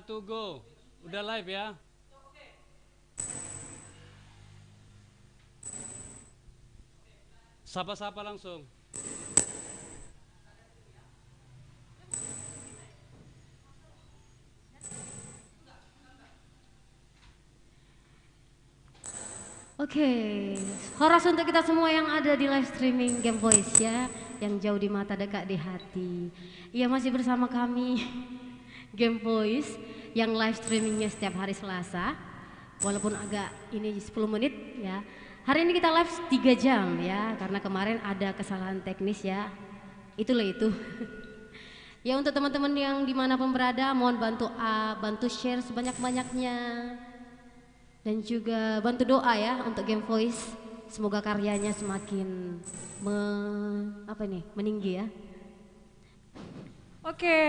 1, go. Udah live ya. Sapa-sapa langsung. Oke, horas untuk kita semua yang ada di live streaming Game Voice ya, yang jauh di mata dekat di hati. Ya masih bersama kami Game Voice yang live streamingnya setiap hari Selasa, walaupun agak ini 10 menit ya. Hari ini kita live 3 jam ya, karena kemarin ada kesalahan teknis ya. Itulah itu. Ya untuk teman-teman yang dimanapun berada, mohon bantu share sebanyak-banyaknya. Dan juga bantu doa ya untuk Game Voice, semoga karyanya semakin meninggi ya. Oke,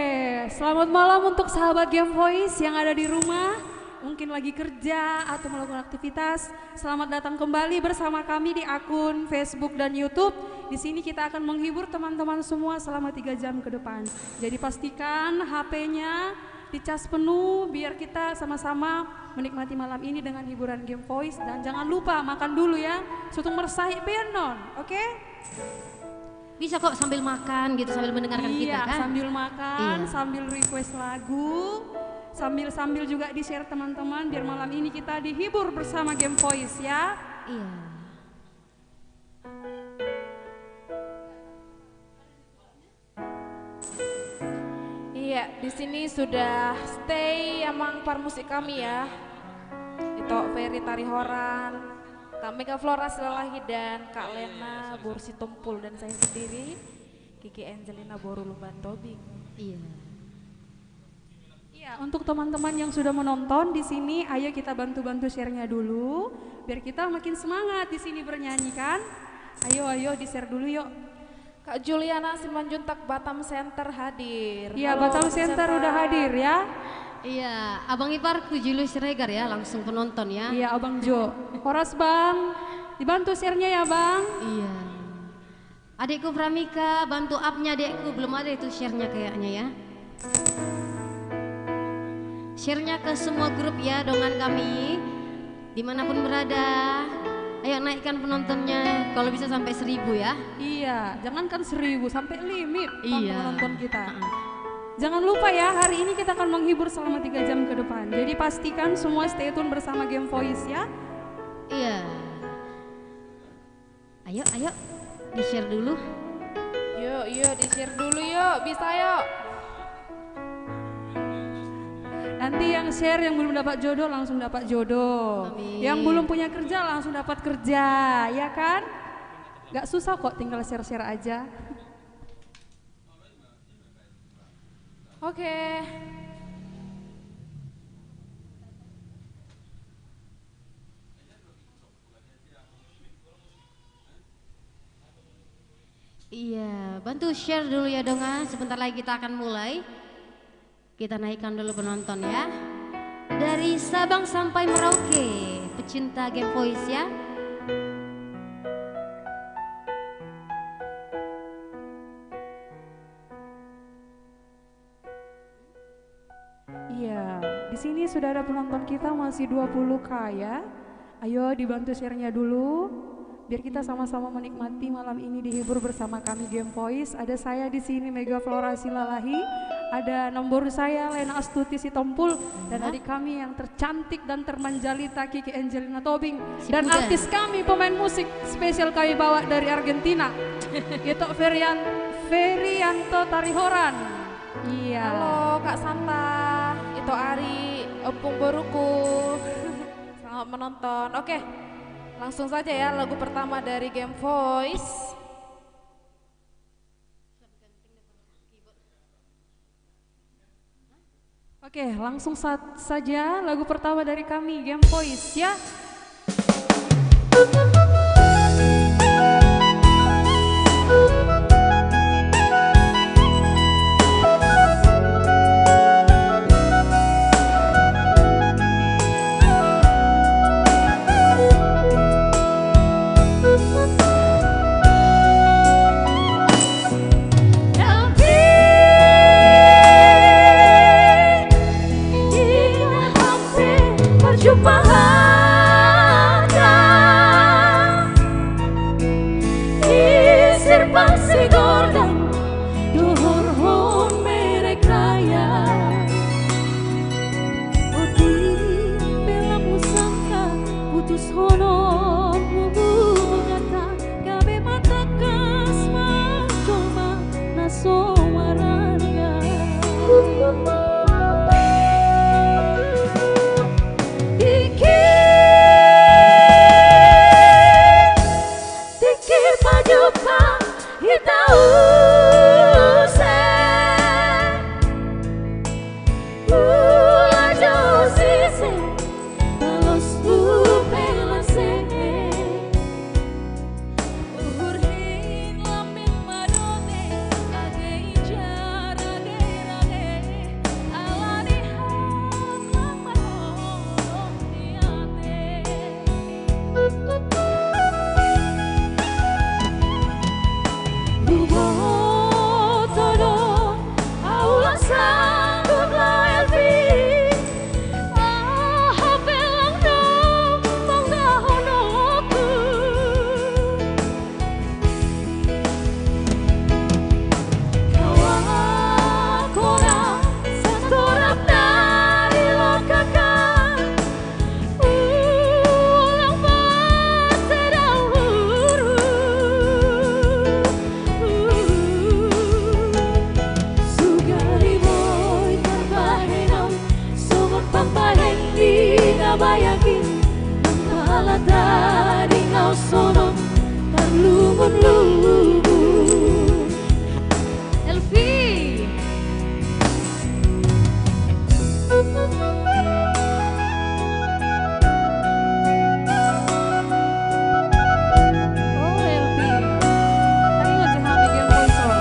selamat malam untuk sahabat Game Voice yang ada di rumah, mungkin lagi kerja atau melakukan aktivitas. Selamat datang kembali bersama kami di akun Facebook dan YouTube. Di sini kita akan menghibur teman-teman semua selama 3 jam ke depan. Jadi pastikan HP-nya dicas penuh biar kita sama-sama menikmati malam ini dengan hiburan Game Voice. Dan jangan lupa makan dulu ya, sutung mersai benon, oke? Bisa kok sambil makan gitu, sambil mendengarkan kita kan? Sambil makan, sambil request lagu, sambil juga di-share teman-teman biar malam ini kita dihibur bersama Game Voice ya. Iya. Iya, di sini sudah stay emang par musik kami ya. Itu Ferry Tarihoran, Kak Mega Flora Silalahi dan Kak Lena Bursi Tumpul dan saya sendiri Kiki Angelina Boru Lumban Tobing. Iya. Iya, untuk teman-teman yang sudah menonton di sini, ayo kita bantu-bantu share-nya dulu biar kita makin semangat di sini bernyanyi kan. Ayo di-share dulu yuk. Kak Juliana Simanjuntak Batam Center hadir. Iya, Halo, Batam Center udah hadir ya. Iya, Abang Iparku Julius Regar ya, langsung penonton ya. Iya, Abang Jo. Horas Bang, dibantu share-nya ya Bang. Iya. Adikku Pramika, bantu up-nya adikku, belum ada itu share-nya kayaknya ya. Share-nya ke semua grup ya, dongan kami, dimanapun berada. Ayo naikkan penontonnya, kalau bisa sampai 1000 ya. Iya, jangankan 1000, sampai limit penonton kita. Jangan lupa ya, hari ini kita akan menghibur selama 3 jam ke depan. Jadi pastikan semua stay tune bersama Game Voice ya. Iya. Ayo, di-share dulu. Yuk, di-share dulu yuk, bisa yuk. Nanti yang share yang belum dapat jodoh langsung dapat jodoh. Amin. Yang belum punya kerja langsung dapat kerja, ya kan? Gak susah kok, tinggal share-share aja. Oke. Iya, bantu share dulu ya donga. Sebentar lagi kita akan mulai. Kita naikkan dulu penonton ya. Dari Sabang sampai Merauke, pecinta Game Voice ya. Iya, di sini sudah ada penonton kita masih 20K ya. Ayo dibantu share-nya dulu biar kita sama-sama menikmati malam ini dihibur bersama kami Game Voice. Ada saya di sini Mega Flora Silalahi, ada nomor saya Lena Astuti Sitompul dan adik kami yang tercantik dan termanjalita Kiki Angelina Tobing dan artis kami pemain musik spesial kami bawa dari Argentina. Itu Ferianto Tarihoran. Iya. Halo Kak Santa, itu Ari, Opung Boruku. Selamat menonton. Oke, langsung saja ya lagu pertama dari Game Voice. Oke, langsung saja lagu pertama dari kami Game Voice ya. Di jumpa harta isir pasi gordang dohor hon merek raya oti bela musangka putus honon mubungata gabe mata kasma coma nasomaranga bayangin antara dari kau sono terlumun-lumun Elvi Oh Elvi, ayo ngajak kami Game Boy Song.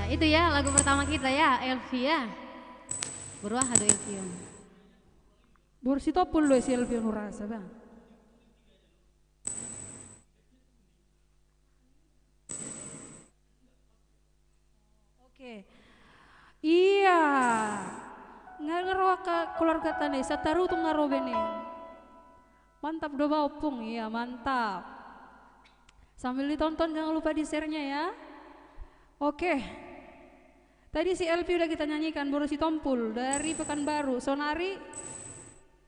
Itu ya lagu pertama kita ya, Elvi ya. Beruah ado Elvion. Bursito pun lo si Elvion rasa bang. Oke. Iya. Ngaroa ke keluarga tane, sataru tuh ngaro bene. Mantap doa opung, iya mantap. Sambil ditonton jangan lupa di share-nya ya. Oke. Tadi si LP udah kita nyanyikan Boros si Tompul dari Pekanbaru. Sonari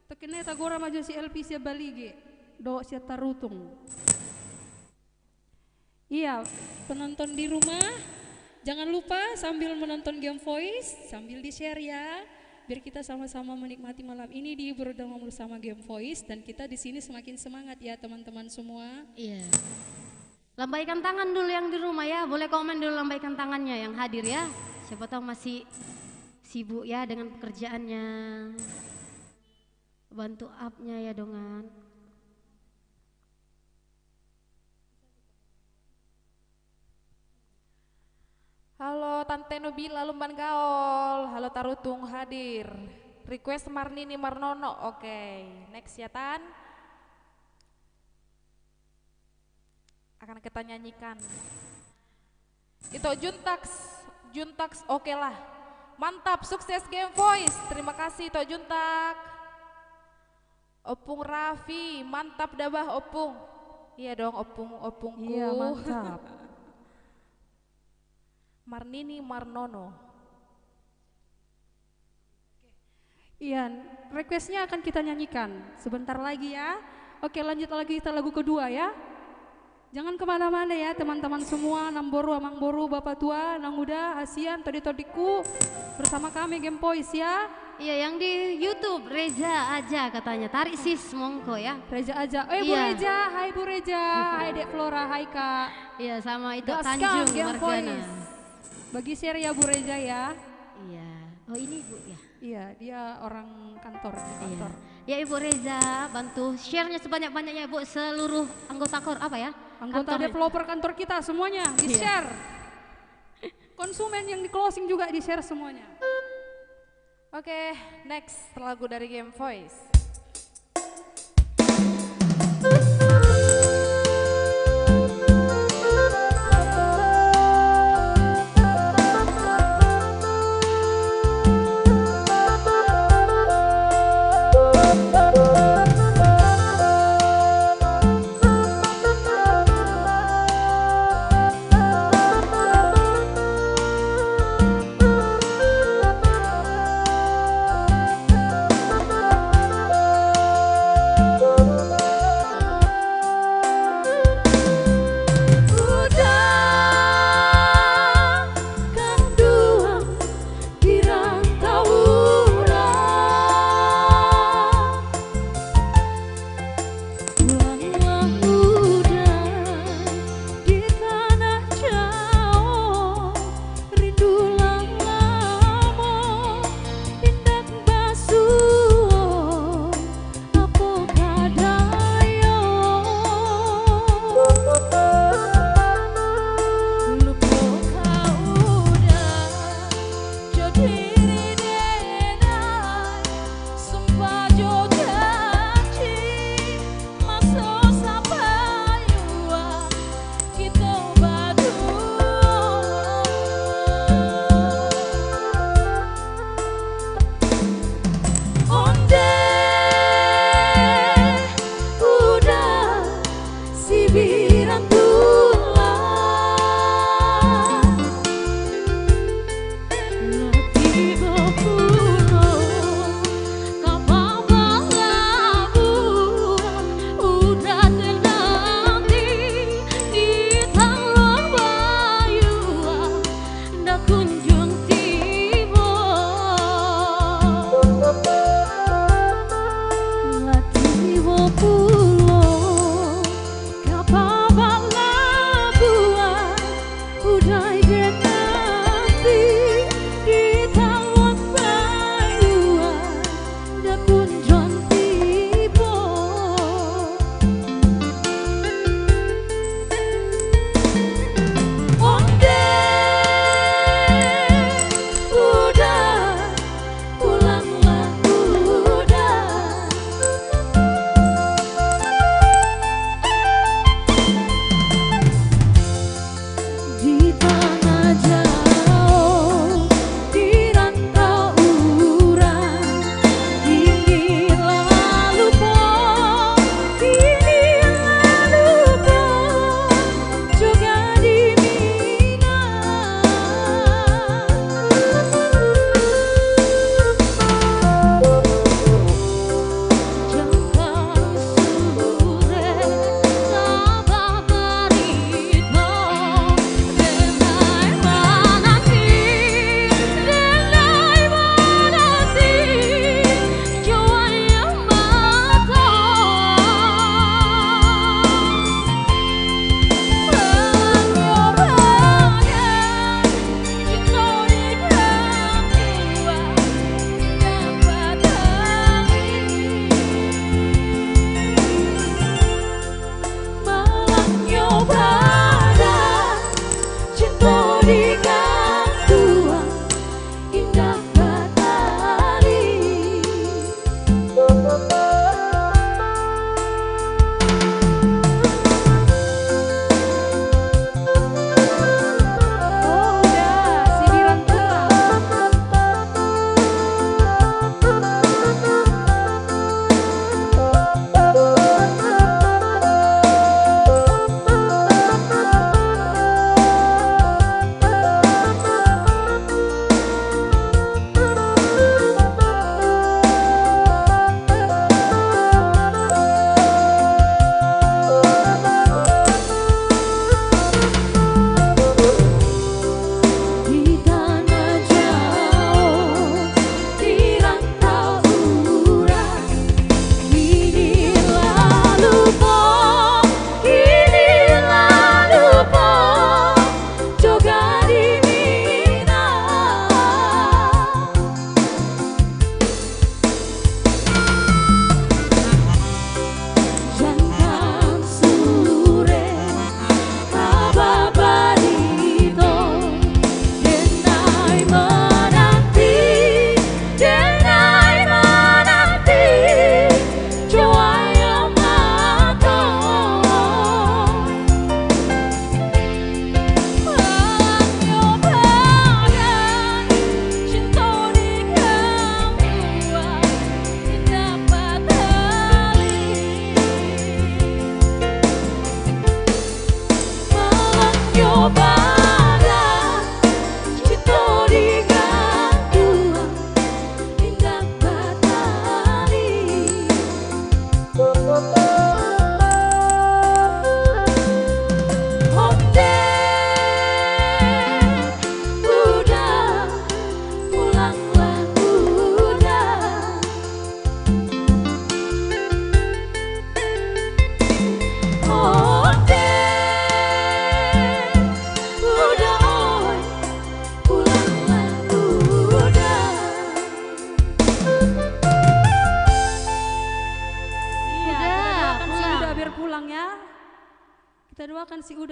tekene tagora maju si LP si Balige. Do si Tarutung. Iya, penonton di rumah Jangan lupa sambil menonton Game Voice, sambil di-share ya. Biar kita sama-sama menikmati malam ini dihibur bersama Game Voice dan kita di sini semakin semangat ya teman-teman semua. Iya. Lambaikan tangan dulu yang di rumah ya. Boleh komen dulu lambaikan tangannya yang hadir ya. Siapa tahu masih sibuk ya dengan pekerjaannya. Bantu up-nya ya dongan. Halo Tante Nubila Lumban Gaol, halo Tarutung hadir. Request Marnini Marnono, oke. Next ya Tan. Akan kita nyanyikan. Itu Juntax oke lah. Mantap, sukses Game Voice. Terima kasih Tok Juntak. Opung Raffi, mantap dabah Opung. Iya dong opungku. Iya, mantap. Marnini Marnono. Iya, requestnya akan kita nyanyikan sebentar lagi ya. Oke, lanjut lagi kita lagu kedua ya. Jangan kemana-mana ya teman-teman semua, Namboru, Amangboru, Bapak Tua, Nanguda, Hasian, Todi-Todiku bersama kami Game Voice ya. Iya yang di YouTube Reza aja katanya. Tarik sis mongko ya. Reza aja. Bu Iya. Reza, hai Bu Reza, hai Dek Flora, hai Kak. Iya sama itu Gaskam, Tanjung Game Margana. Voice. Bagi share ya Bu Reza ya. Iya. Oh ini Bu ya. Iya, dia orang kantor di Iya. kantor. Ya Ibu Reza bantu share-nya sebanyak-banyaknya Ibu seluruh anggota apa ya? Anggota Kantornya. developer kantor kita semuanya di-share. Konsumen yang di closing juga di-share semuanya. Oke, next lagu dari Game Voice.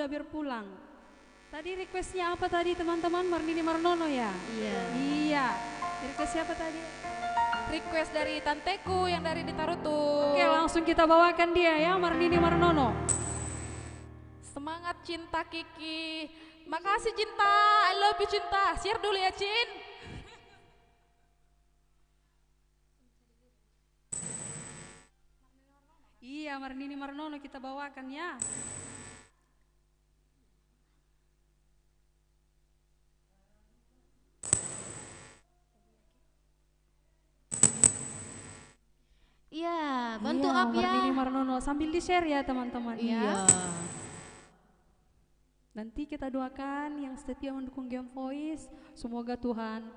biar pulang. Tadi requestnya apa tadi teman-teman? Marnini Marnono ya? Iya. Iya. Request siapa tadi? Request dari tanteku yang dari di Tarutung. Oke, langsung kita bawakan dia ya, Marnini Marnono. Semangat cinta Kiki. Makasih cinta, I love you cinta. Share dulu ya Cin. Iya, Marnini Marnono kita bawakan ya. Iya, bantu Iya, up ya. Marnini Marnono sambil di-share ya teman-teman Iya. ya. Nanti kita doakan yang setia mendukung Game Voice, semoga Tuhan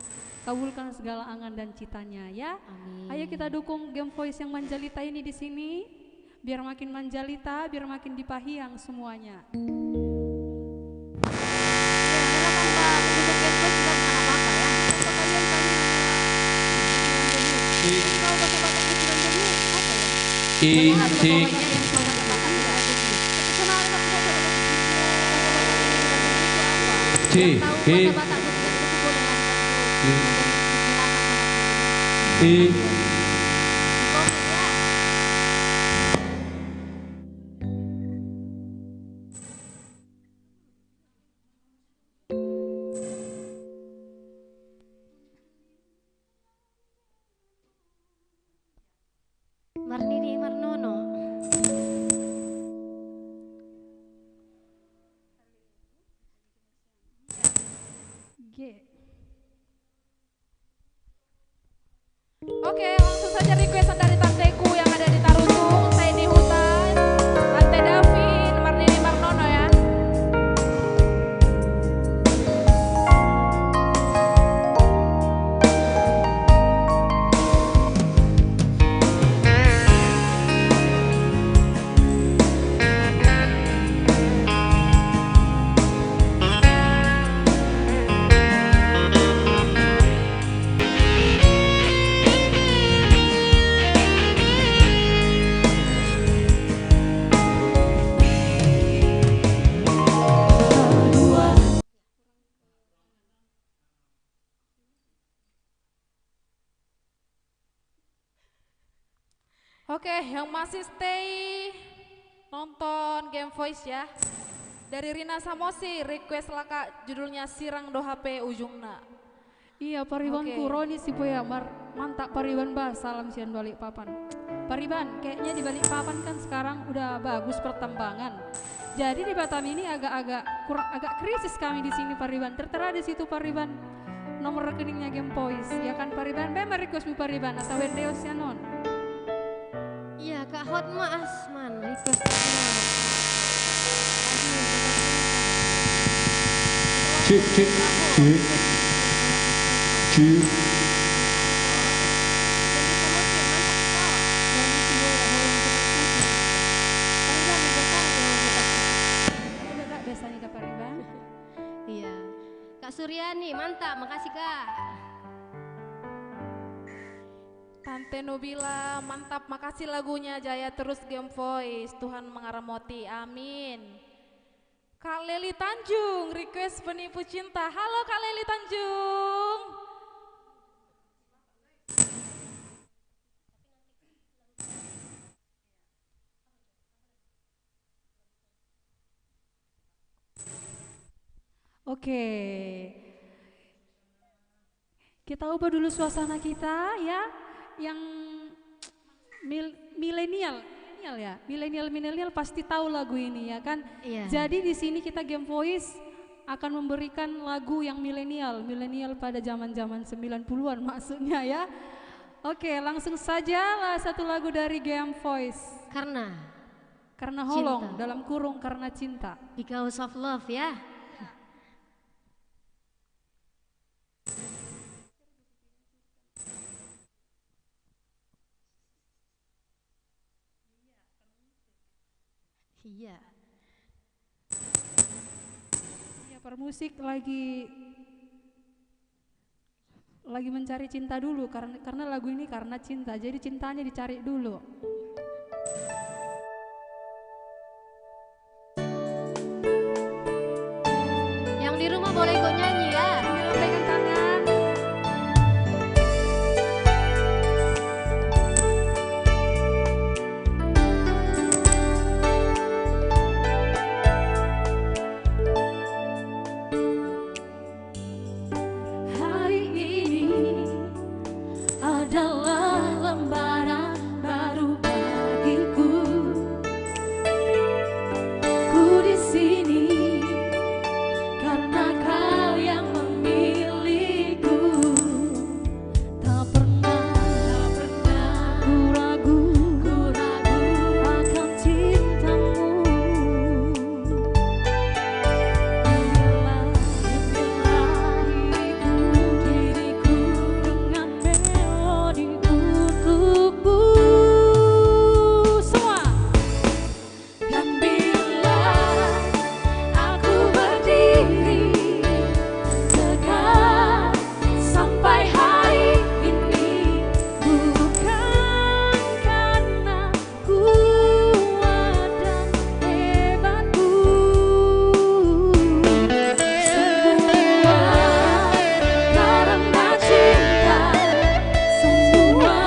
kabulkan segala angan dan citanya ya. Amin. Ayo kita dukung Game Voice yang Manjalita ini di sini, biar makin Manjalita, biar makin dipahiyang semuanya. Silakan Mbak, pendukung Game Voice juga bukan apa-apa ya. Apa kalian tanya sama tahu bahasa Batak di Sunan Gede apa ya? Marnini Marnono. G. Oke, langsung saja requestan dari tanteku yang ada di Tarutung, saya di hutan, Tante Davin, Marnini Marnono ya. Oke, yang masih stay nonton Game Voice ya. Dari Rina Samosi, request laka judulnya Sirang Do HP Ujungna. Iya, paribanku Oke. Roni si Boya mantap pariban bah, salam sian balik papan. Pariban, kayaknya di balik papan kan sekarang udah bagus pertambangan. Jadi di Batam ini agak krisis kami di sini Pariban. Tertera di situ Pariban nomor rekeningnya Game Voice. Ya kan Pariban, memang request bu Pariban atau Wendeos ya non. Iya, Kak Hotma Asman request. Cik, cik, cik, cik. Biasanya ke Pariban. Iya. Kak Suryani, mantap, makasih Kak. Tante Nubila, mantap, makasih lagunya, jaya terus Game Voice, Tuhan mengaramoti, amin. Kak Leli Tanjung, request penipu cinta. Halo Kak Leli Tanjung. Oke. Kita ubah dulu suasana kita ya, yang milenial ya, milenial pasti tahu lagu ini ya kan. Iya. Jadi di sini kita Game Voice akan memberikan lagu yang milenial pada zaman-zaman 90-an maksudnya ya. Oke, langsung saja lah satu lagu dari Game Voice. Karena holong Cinta. dalam kurung karena cinta. Because of love ya. Iya. Iya, permusik lagi mencari cinta dulu karena lagu ini karena cinta. Jadi cintanya dicari dulu. di rumah boleh ikut nyanyi ya. Lambaikan tangan. Hari ini adalah lembaran baru bagiku. Ku di sini karena kau yang memiliku. Tak pernah ku ragu akan cintamu. Diriku dengan melodi untukmu. Semua. Dan bila aku berdiri tegak sampai hari ini, bukan karena kuat dan hebatku. Semua karena cinta, semua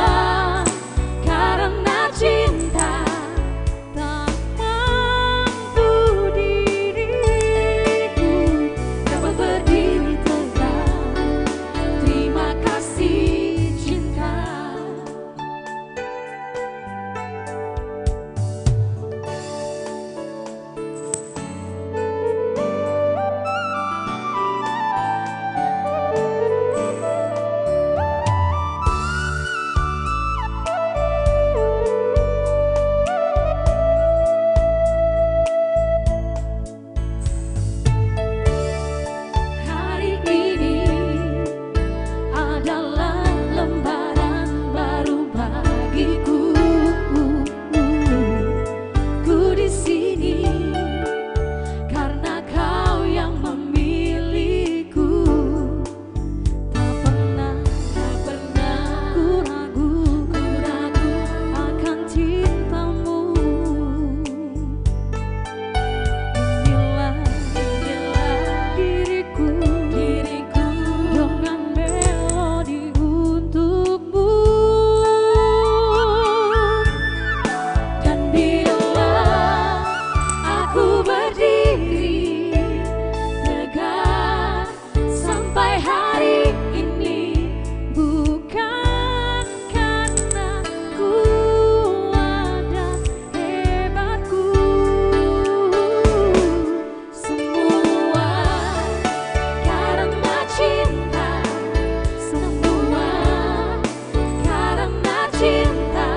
karena cinta. Tak mampu diriku dapat berdiri tegak. Terima kasih cinta. Hari ini adalah lembaran baru bagiku. Ku di sini karena kau yang memiliku. Tak pernah ku ragu akan cintamu. Inilah diriku dengan melodi untukmu. Dan bila aku berdiri tegak sampai hari ini, bukan karena kuat dan hebatku. Semua karena cinta, semua karena cinta.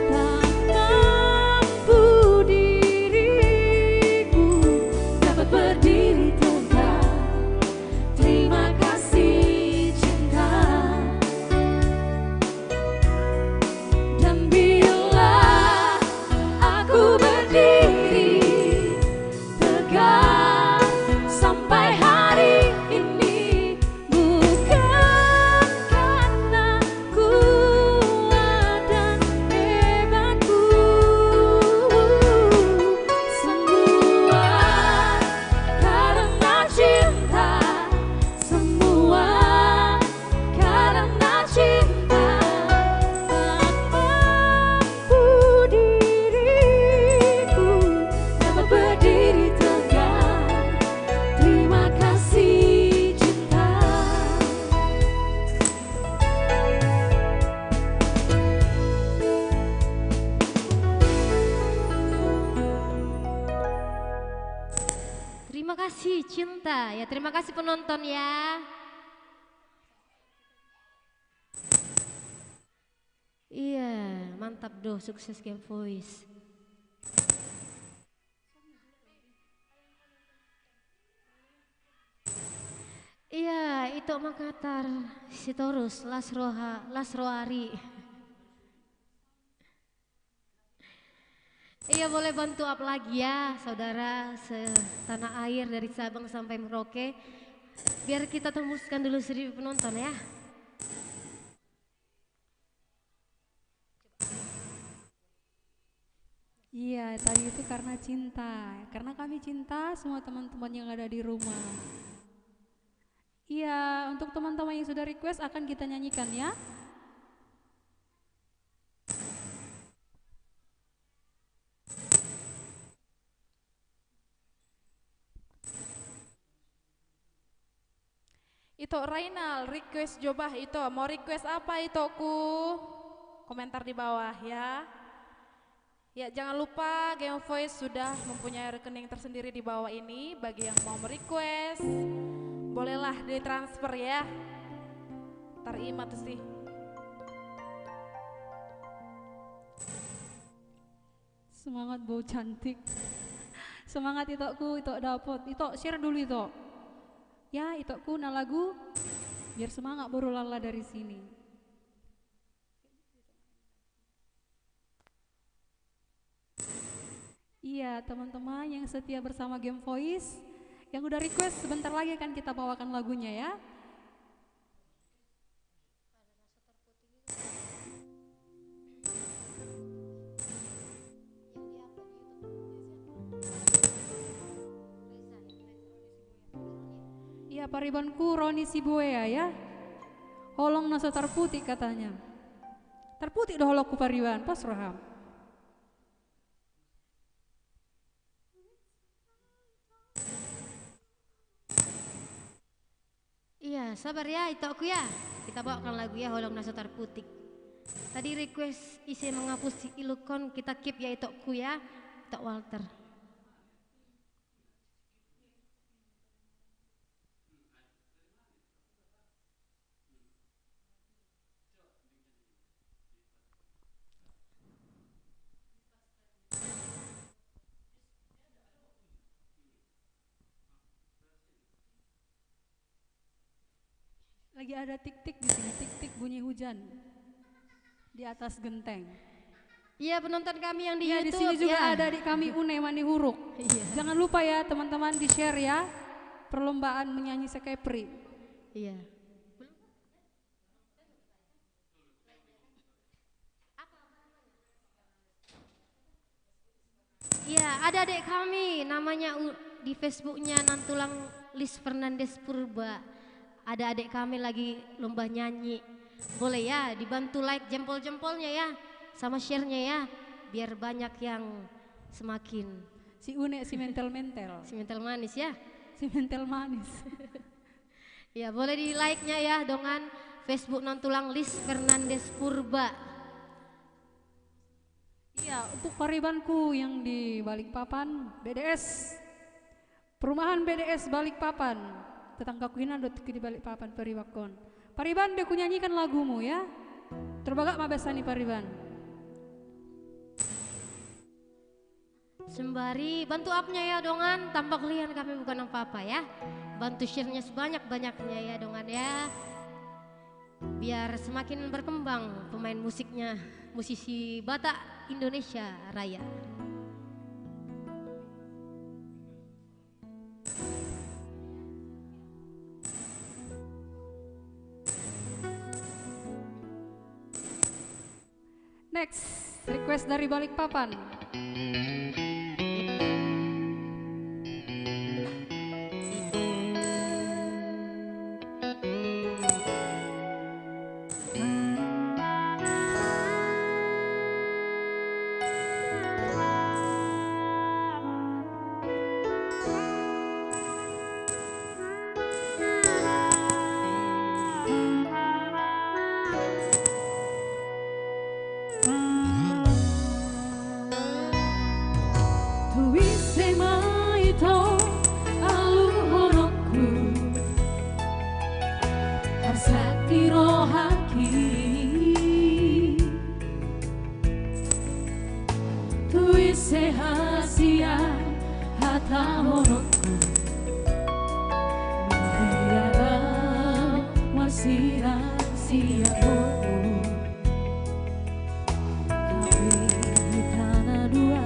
Tak mampu diriku dapat berdiri tegak. Terima kasih cinta. Dan bila aku berdiri tegak sampai hari ini, bukan karena kuat dan hebatku. Semua karena cinta, semua karena cinta. Tak mampu diriku dapat berdiri tegak. Terima kasih cinta. Terima kasih cinta ya, terima kasih penonton ya. Iya, mantap doh, sukses Game Voice. Iya, itu Makatar, Sitorus, Lasroari. Iya, boleh bantu up lagi ya, saudara setanah air dari Sabang sampai Merauke. Biar kita tembuskan dulu 1.000 penonton ya. Iya, tadi itu karena cinta. Karena kami cinta semua teman-teman yang ada di rumah. Iya, untuk teman-teman yang sudah request akan kita nyanyikan ya. Itu Rainal request coba itu mau request apa itu ku komentar di bawah ya. Ya jangan lupa Game Voice sudah mempunyai rekening tersendiri di bawah ini. Bagi yang mau merequest bolehlah ditransfer ya. Terima tuh sih. Semangat bau cantik. Semangat itokku, itok dapet. Itok share dulu itok. Ya itokku na lagu biar semangat baru lala dari sini. Iya teman-teman yang setia bersama Game Voice, yang udah request sebentar lagi akan kita bawakan lagunya ya. Iya paribanku Roni Sibuea ya. Holong nasa terputik katanya. Terputik dah holokku pariban, pas Raham. Iya, sabar ya, itu aku ya. Kita bawakan lagu ya, Holong Nasa Terputik. Tadi request isi menghapus ilukon, kita keep ya itu aku ya, Tok Walter. Lagi ada tik-tik di sini, tik-tik bunyi hujan di atas genteng. Iya penonton kami yang di Iya, YouTube di sini juga ya. ada adik kami Une Mani Huruk. Iya. Jangan lupa ya teman-teman di share ya perlombaan menyanyi Sekepri. Iya. Iya, ada adik kami namanya di Facebooknya Nantulang Lis Fernandes Purba. Ada adik kami lagi lomba nyanyi. Boleh ya dibantu like jempol-jempolnya ya, sama share-nya ya, biar banyak yang semakin Si Une si mental-mental. si mental manis ya. Si mental manis. Ya boleh di like-nya ya dengan Facebook Nantulang Lis Fernandes Purba. Iya, untuk paribanku yang di Balikpapan, BDS. Perumahan BDS Balikpapan. Tetanggaku Hinandot di Balikpapan Paribakon. Pariban deku nyanyikan lagumu ya. Terbagak mabesani Pariban. Sembari bantu up-nya ya dongan, tanpa kalian kami bukan apa-apa ya. Bantu share-nya sebanyak-banyaknya ya dongan ya. Biar semakin berkembang pemain musiknya, musisi Batak Indonesia Raya. Next, request dari Balikpapan. Sehasia hata honokku Meriara masih rahasia Tapi di tanah dua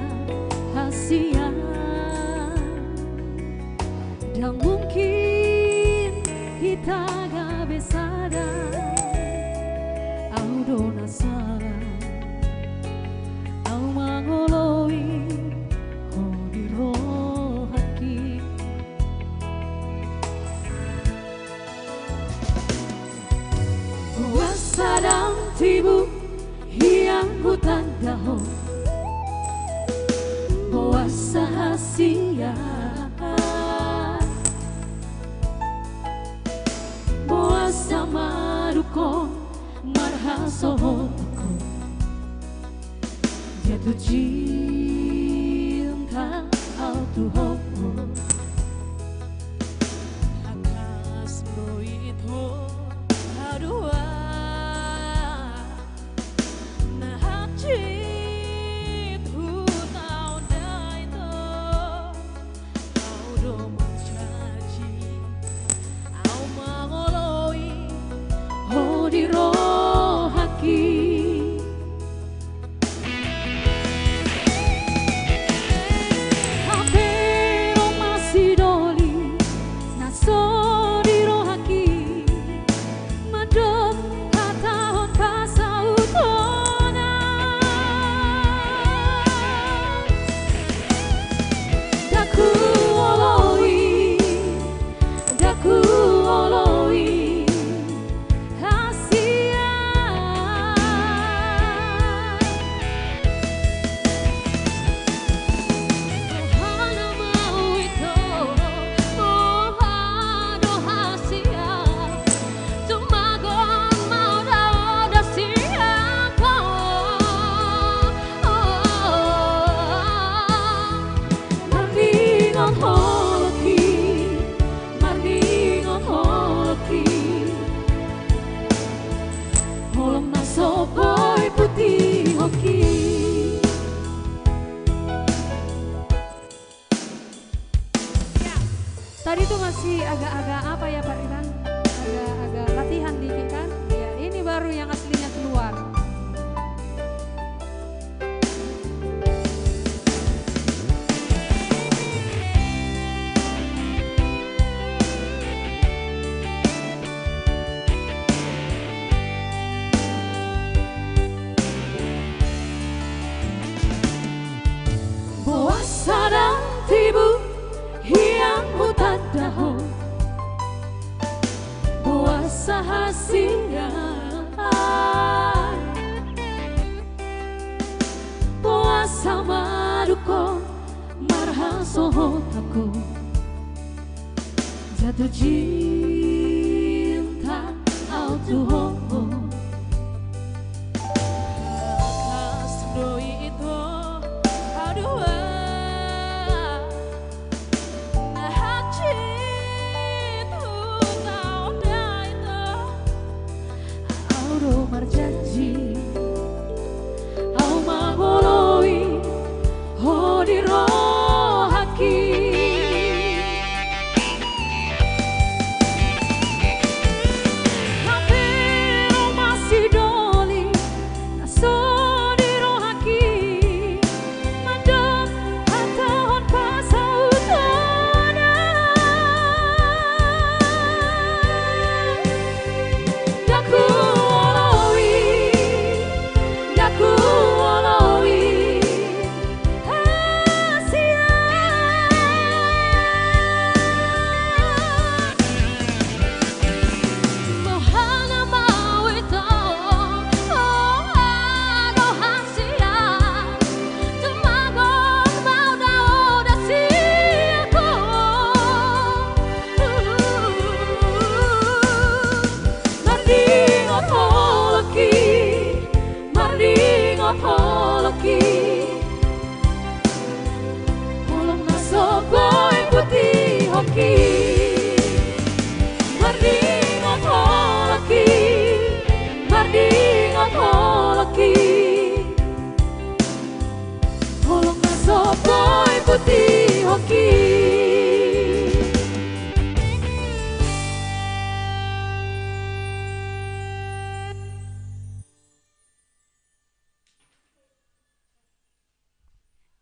hasia Dan mungkin kita gak bisa Au dona salah Au mangoloi Ho di rohaki sadang tibu hiang hutan dahon bawa sahasia bawa sama duko marhasohotku jatuh cinta autuho akas boito hadua nah cit hutau daito au do mencaci au mangoloi hodiro haki Tadi tuh masih agak-agak apa ya Pak Ivan? Agak-agak latihan dikit kan? Ya ini baru yang aslinya keluar. bawa sadang tibu hiang hutan dahon bawa sahasia bawa sama duko marhasohotaku jatuh cinta autuho akas doi itu adua marjanji au mangoloi hodiro haki hampir masih doli nasodiro haki mandam hatahon pasautona daku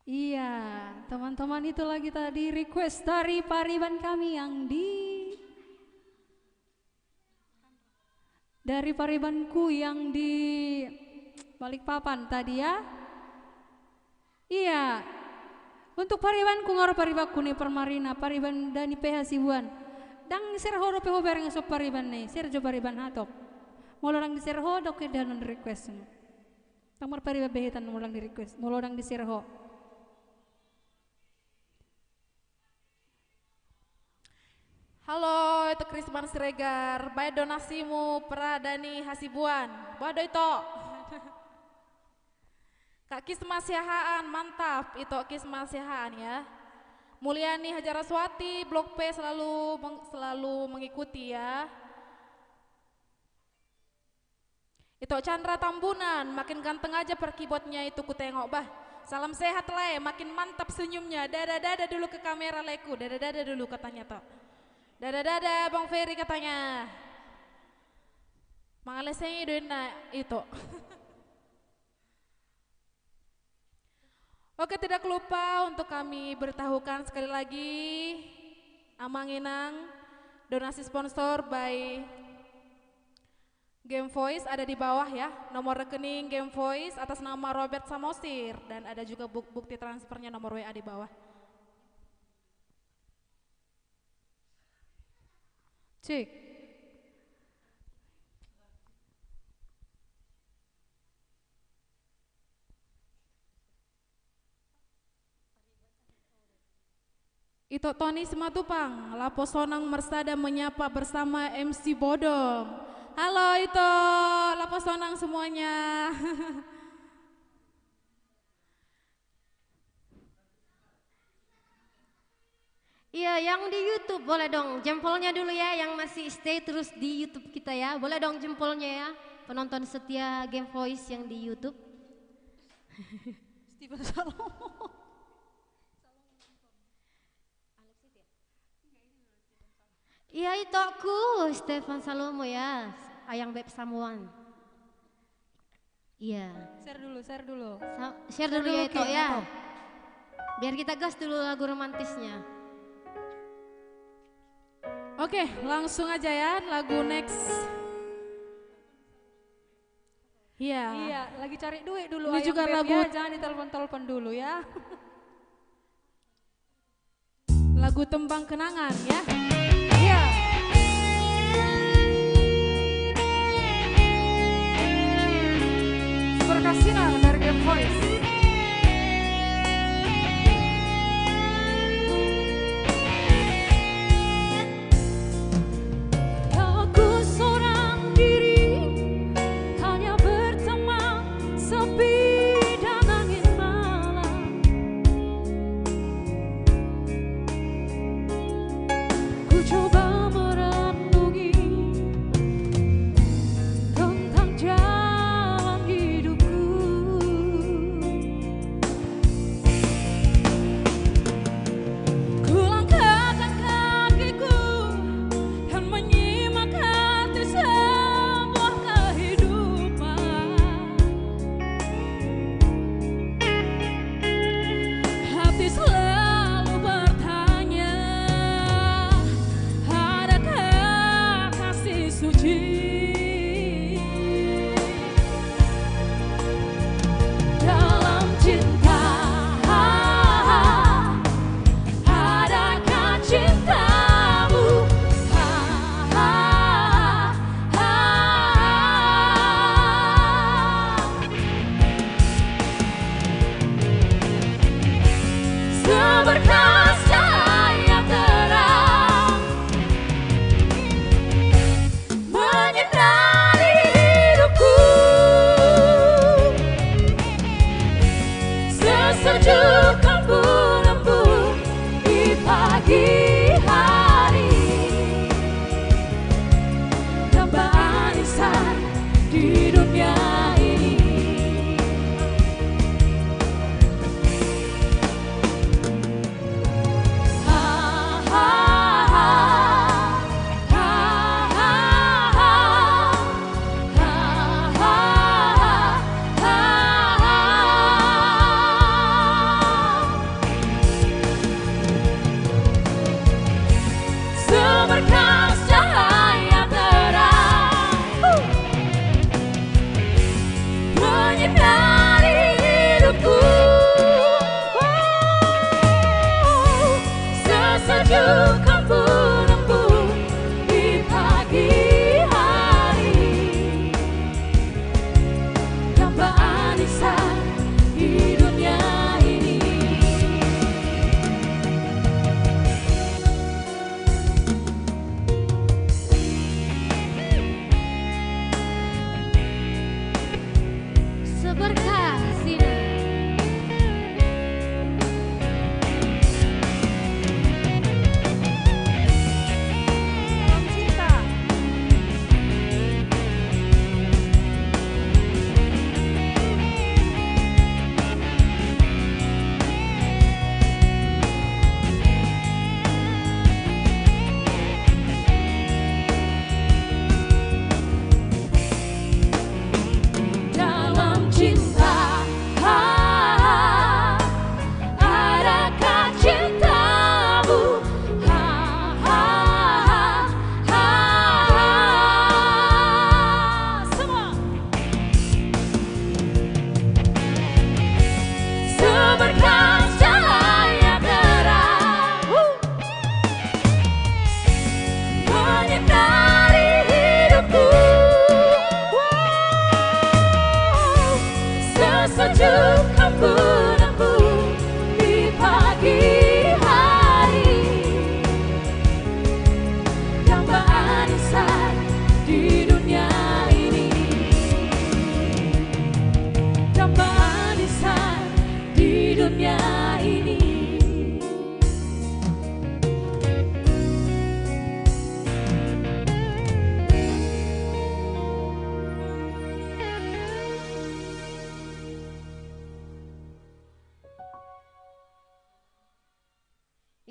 Iya, teman-teman itu lagi tadi request dari pariban kami yang dari paribanku yang di Balikpapan tadi ya. Iya, untuk paribanku ngaro paribaku nih permarina pariban dani PH Sibuan. Dang sir horo PH bareng sok pariban nih, sir jo pariban hatok. Molorang di serho dok ke danon request. Tamar pari babehitan mulang di request. Molorang di serho. Halo, itu Krisman Siregar. Baik donasimu Pradani Hasibuan. Bado itu. Kak Kismas Yahaan, mantap. Itu Kismas Yahaan ya. Mulyani Hajaraswati, Blok P selalu mengikuti ya. Itu Chandra Tambunan, makin ganteng aja per keyboardnya itu ku tengok bah. Salam sehat le, makin mantap senyumnya. Dada-dada dulu ke kamera leku, dada-dada dulu katanya toh. Dada-dada Bang Ferry katanya. Mangalesnya itu. Oke, tidak lupa untuk kami beritahukan sekali lagi Amanginang donasi sponsor by Game Voice ada di bawah ya. Nomor rekening Game Voice atas nama Robert Samosir dan ada juga bukti transfernya nomor WA di bawah. Cek. Itu Tony Simatupang, Lapo Sonang Mersada menyapa bersama MC Bodong. Halo itu Lapo Sonang semuanya. Iya, yang di YouTube boleh dong jempolnya dulu ya, yang masih stay terus di YouTube kita ya. Boleh dong jempolnya ya, penonton setia Game Voice yang di YouTube. Steven Salomo. Iya itu aku, Stefan Salomo ya, Ayang Beb Samuan. Iya. Share dulu. Share dulu ya itu ya. Biar kita gas dulu lagu romantisnya. Oke, langsung aja ya lagu next. Iya. Iya, lagi cari duit dulu. Ini Ayang juga Beb lagu ya, jangan ditelepon-telepon dulu ya. Lagu Tembang Kenangan ya. Iya. Berkasina dari Game Voice. Aku seorang diri, hanya berteman sepi dan angin malam.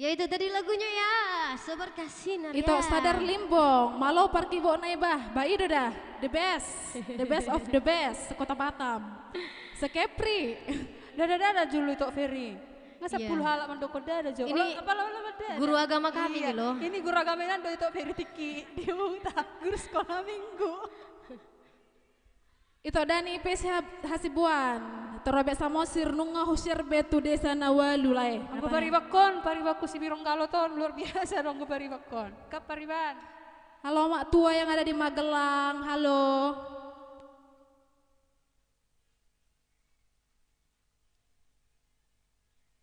Ya itu tadi lagunya ya, seberkas sinar Itu ya. sadar limbong, malau parki bo naibah, baido dah, the best of the best, sekota Batam. Sekepri. Dada julu itu Ferry. Nggak Iya. 10 halaman doko dada jo. Ini Apa lama dada? Guru agama kami Iya, loh. Ini guru agama kan do itu Ferry Tiki. Dia guru sekolah minggu. Itu Dani IPS Hasibuan, terobek samosir nunga husir betu desa nawalulai. Anggo pariwakku si Birong Galo tuh luar biasa dong gue pariwakon. Kap pariban. Halo mak tua yang ada di Magelang, halo.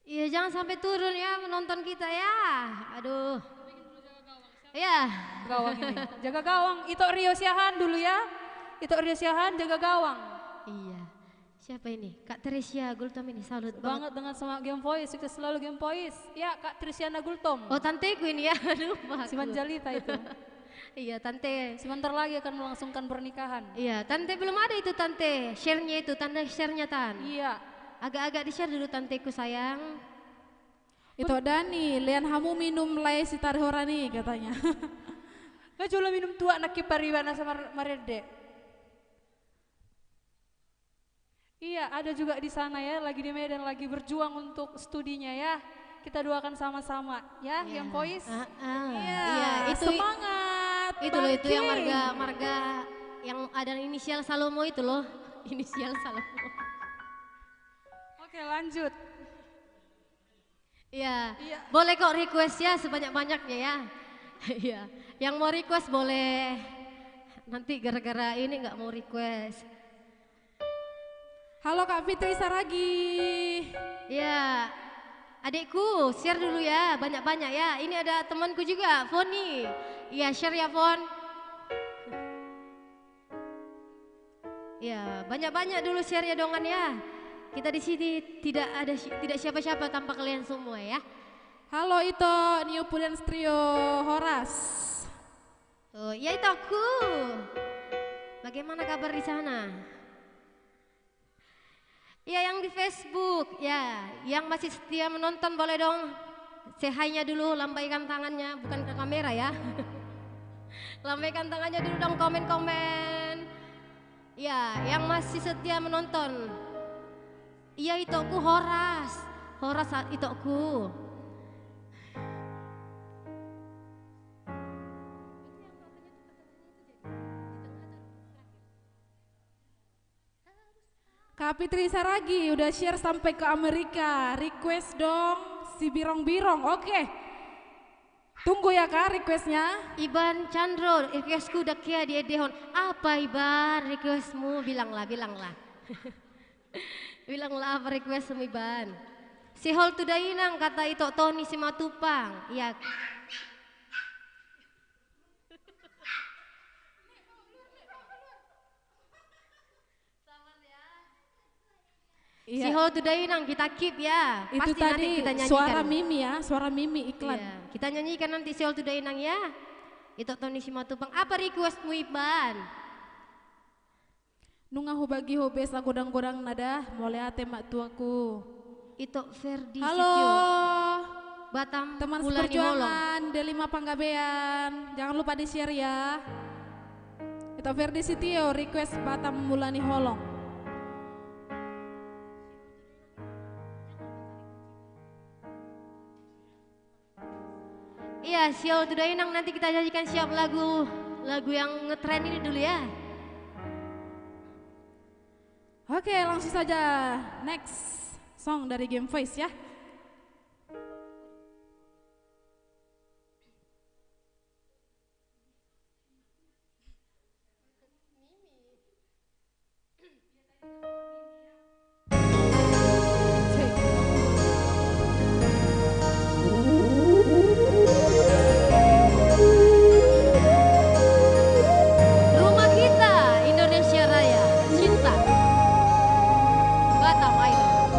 Iya jangan sampai turun ya menonton kita ya. Aduh. Iya. Gawang ini. Jaga gawang. Itu Rio Siahan dulu ya. Itu Rio Siahan jaga gawang. Iya. Siapa ini? Kak Teresia Gultom ini salut banget. Banget dengan semangat Game Voice. Sukses selalu Game Voice. Ya Kak Trisiana Gultom. Oh tanteku ini ya. Lupa. Si Manjalita itu. Iya tante. Sebentar lagi akan melangsungkan pernikahan. Iya tante belum ada itu tante. Share-nya itu tanda share-nya tan. Iya. Agak-agak di-share dulu tanteku sayang. Itu Dani, lian hamu minum lai si tarihorani katanya. Kau coba minum tua nak kipariwana sama Marede. Iya, ada juga di sana ya, lagi di Medan, lagi berjuang untuk studinya ya. Kita doakan sama-sama ya, Iya. yang Voice. Iya, itu semangat. itu loh itu yang bangkit. marga yang ada inisial Salomo itu loh. Inisial Salomo. Oke, lanjut. Iya. Iya. Boleh kok request ya sebanyak-banyaknya ya. Iya. Yang mau request boleh. Nanti gara-gara ini nggak mau request. Halo Kak Fitri Saragi. Ya, adikku share dulu ya, banyak-banyak ya. Ini ada temanku juga, Foni. Iya, share ya Fon. Ya, banyak-banyak dulu share ya dongan ya. Kita di sini tidak siapa-siapa tanpa kalian semua ya. Halo itu New Pudens Trio Horas. Oh, ya itu aku. Bagaimana kabar di sana? Ya yang di Facebook, ya yang masih setia menonton boleh dong say-nya dulu, lambaikan tangannya, bukan ke kamera ya. Lambaikan tangannya dulu dong, komen-komen. Ya yang masih setia menonton. Iya itu aku Horas itu aku. Kak Fitri Saragi udah share sampai ke Amerika. Request dong si Birong-Birong. Oke. Tunggu ya Kak requestnya. Iban Chandro, requestku udah kia di Edehon. Apa Iban requestmu? Bilanglah. Bilanglah apa requestmu Iban. Si Hol Tudainang kata itu Tony Simatupang. Iya. Si Hol Tudainang kita keep ya. Itu Pasti nanti tadi kita nyanyikan. suara Mimi ya, suara Mimi iklan. Iya, kita nyanyikan nanti si Hol Tudainang ya. Itu Tony Simatupang. Apa requestmu Iban? Nunga hubagi hobes godang-godang nada mulai ate mak tuaku. Itu Ferdi Halo Sitio. Batam teman Pulani Holong. seperjuangan Delima Panggabean. Jangan lupa di share ya. Itu Ferdi Sitio request Batam Mulani Holong. Iya, Siol Tudainang nanti kita nyanyikan siap lagu yang ngetren ini dulu ya. Oke, langsung saja next song dari Game Voice ya. Rumah kita Indonesia Raya, cinta. Batam Island.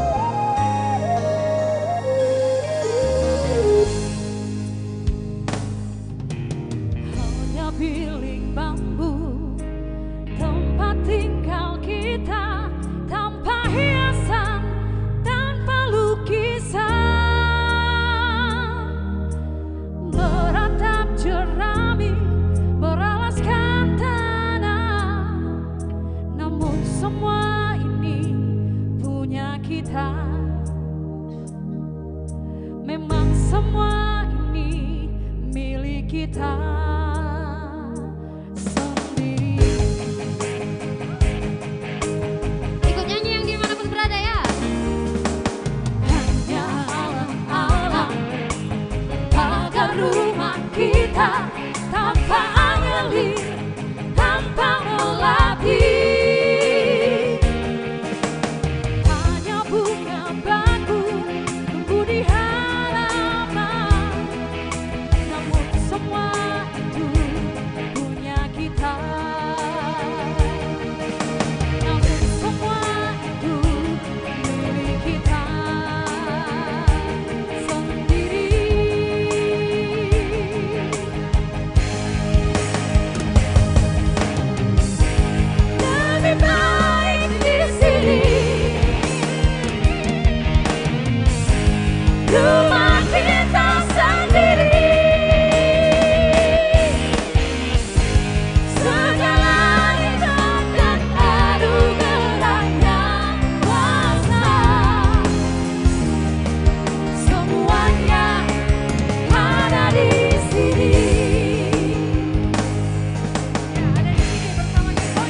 Hanya piling bambu tempat tinggal kita, tanpa hiasan, tanpa lukisan. tanpa angeli, tanpa melatih. Hanya bunga baku tumbuh di halaman, namun semua itu punya kita. Namun semua itu milik kita sendiri. Lebih baik di sini, rumah kita sendiri. Segalanya dan anugerah yang kuasa, semuanya ada di sini. Ada di sini bersama kita.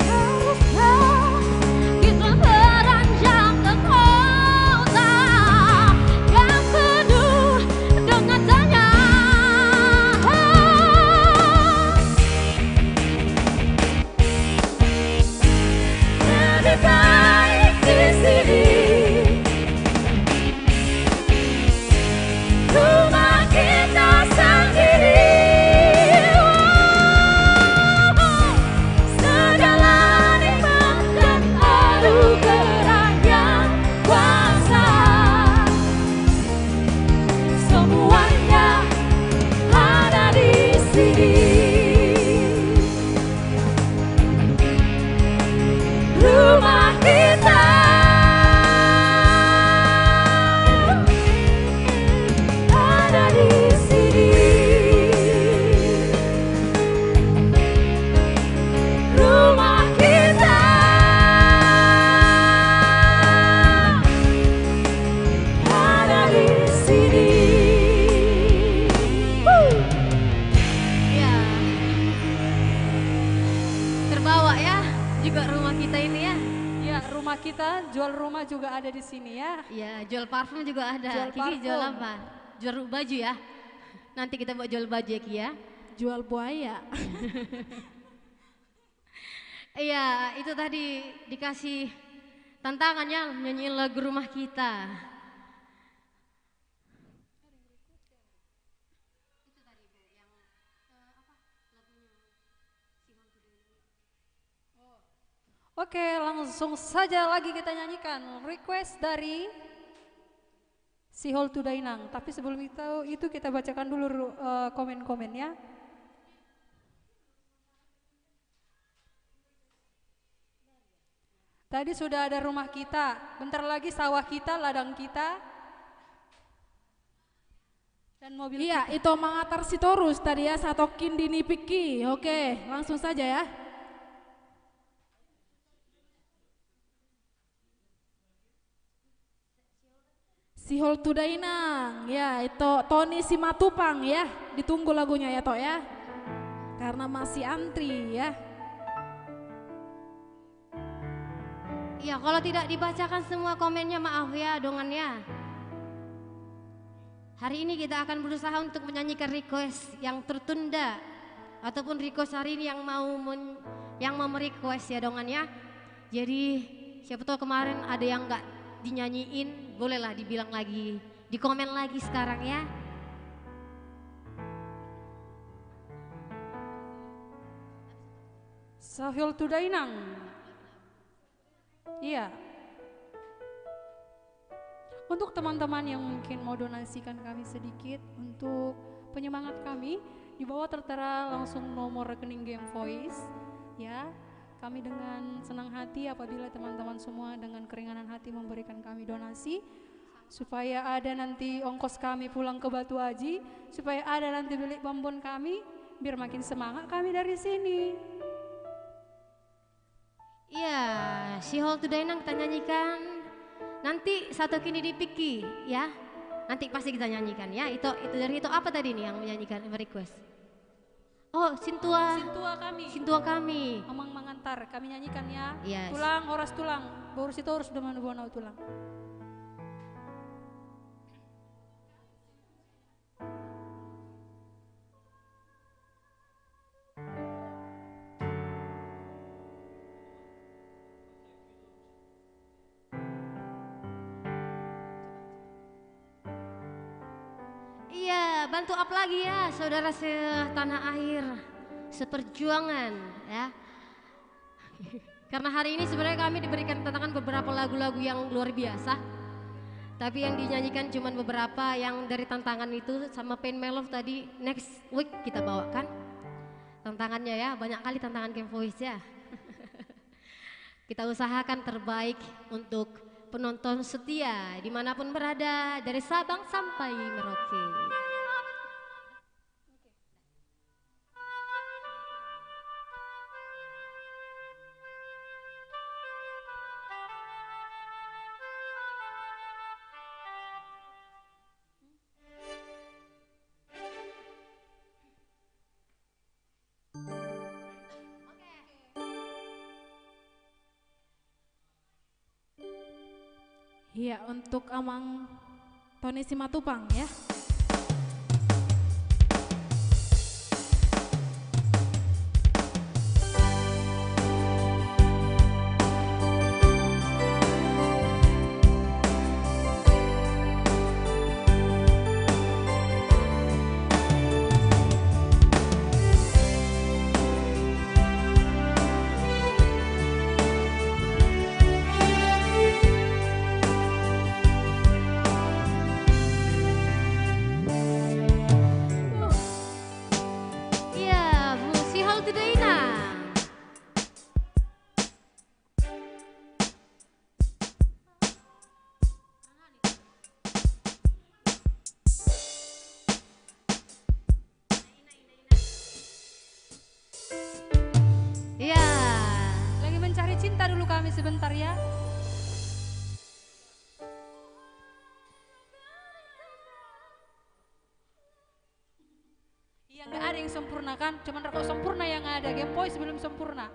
Haruskah kita beranjak ke kota yang penuh dengan tanya? Lebih baik di sini, rumah kita sendiri. Segala nikmat dan anugerah yang kuasa, semuanya ada di sini. Rumah kita ada di sini. Rumah kita ada di sini. Ya, terbawa ya juga rumah kita ini ya. Ya, rumah kita, jual rumah juga ada di sini ya. Ya, jual parfum juga ada. Jual Kiki jual parfum. apa? Jual baju ya. Nanti kita buat jual baju ya Ki ya. Jual buaya. Iya, itu tadi dikasih tantangannya nyanyiin lagu rumah kita. Oke, langsung saja lagi kita nyanyikan request dari Sihol Tudainang. Tapi sebelum itu kita bacakan dulu komen-komennya. Tadi sudah ada rumah kita, bentar lagi sawah kita, ladang kita, dan mobil Iya, kita. itu mangatar sitorus tadi ya, satokin dini piki. Oke, langsung saja ya. Sihol Tudainang, ya itu Tony Simatupang ya, ditunggu lagunya ya Tok ya, karena masih antri ya. Iya, kalau tidak dibacakan semua komennya maaf ya dongannya. Hari ini kita akan berusaha untuk menyanyikan request yang tertunda ataupun request hari ini yang mau merequest ya dongannya. Jadi siapa tahu kemarin ada yang nggak dinyanyiin, bolehlah dibilang lagi, di komen lagi sekarang ya. Sahil Tudainang. Iya. Untuk teman-teman yang mungkin mau donasikan kami sedikit untuk penyemangat kami, di bawah tertera langsung nomor rekening Game Voice ya. Kami dengan senang hati apabila teman-teman semua dengan keringanan hati memberikan kami donasi supaya ada nanti ongkos kami pulang ke Batu Aji, supaya ada nanti beli bonbon kami, biar makin semangat kami dari sini. Iya, si Hall Today nang kita nyanyikan nanti satu kini dipiki ya. Nanti pasti kita nyanyikan ya. Itu dari itu apa tadi nih yang menyanyikan request? Oh, Sintua. Sintua kami. Sintua kami. Amang mengantar kami nyanyikan ya. Yes. Tulang, horas tulang. Borus itu harus deman buana tulang. Iya, bantu up lagi ya saudara setanah air, seperjuangan ya. Karena hari ini sebenarnya kami diberikan tantangan beberapa lagu-lagu yang luar biasa. Tapi yang dinyanyikan cuma beberapa yang dari tantangan itu sama Pain My Love tadi next week kita bawakan. Tantangannya ya, banyak kali tantangan Game Voice ya. Kita usahakan terbaik untuk penonton setia dimanapun berada dari Sabang sampai Merauke. Iya, untuk Amang Tony Simatupang ya. Iya, Bu Sihal Tudaina. Iya. Lagi mencari cinta dulu kami sebentar ya. Iya nggak ada yang sempurna kan, cuman rokok sempurna yang ada. Game Voice belum sempurna.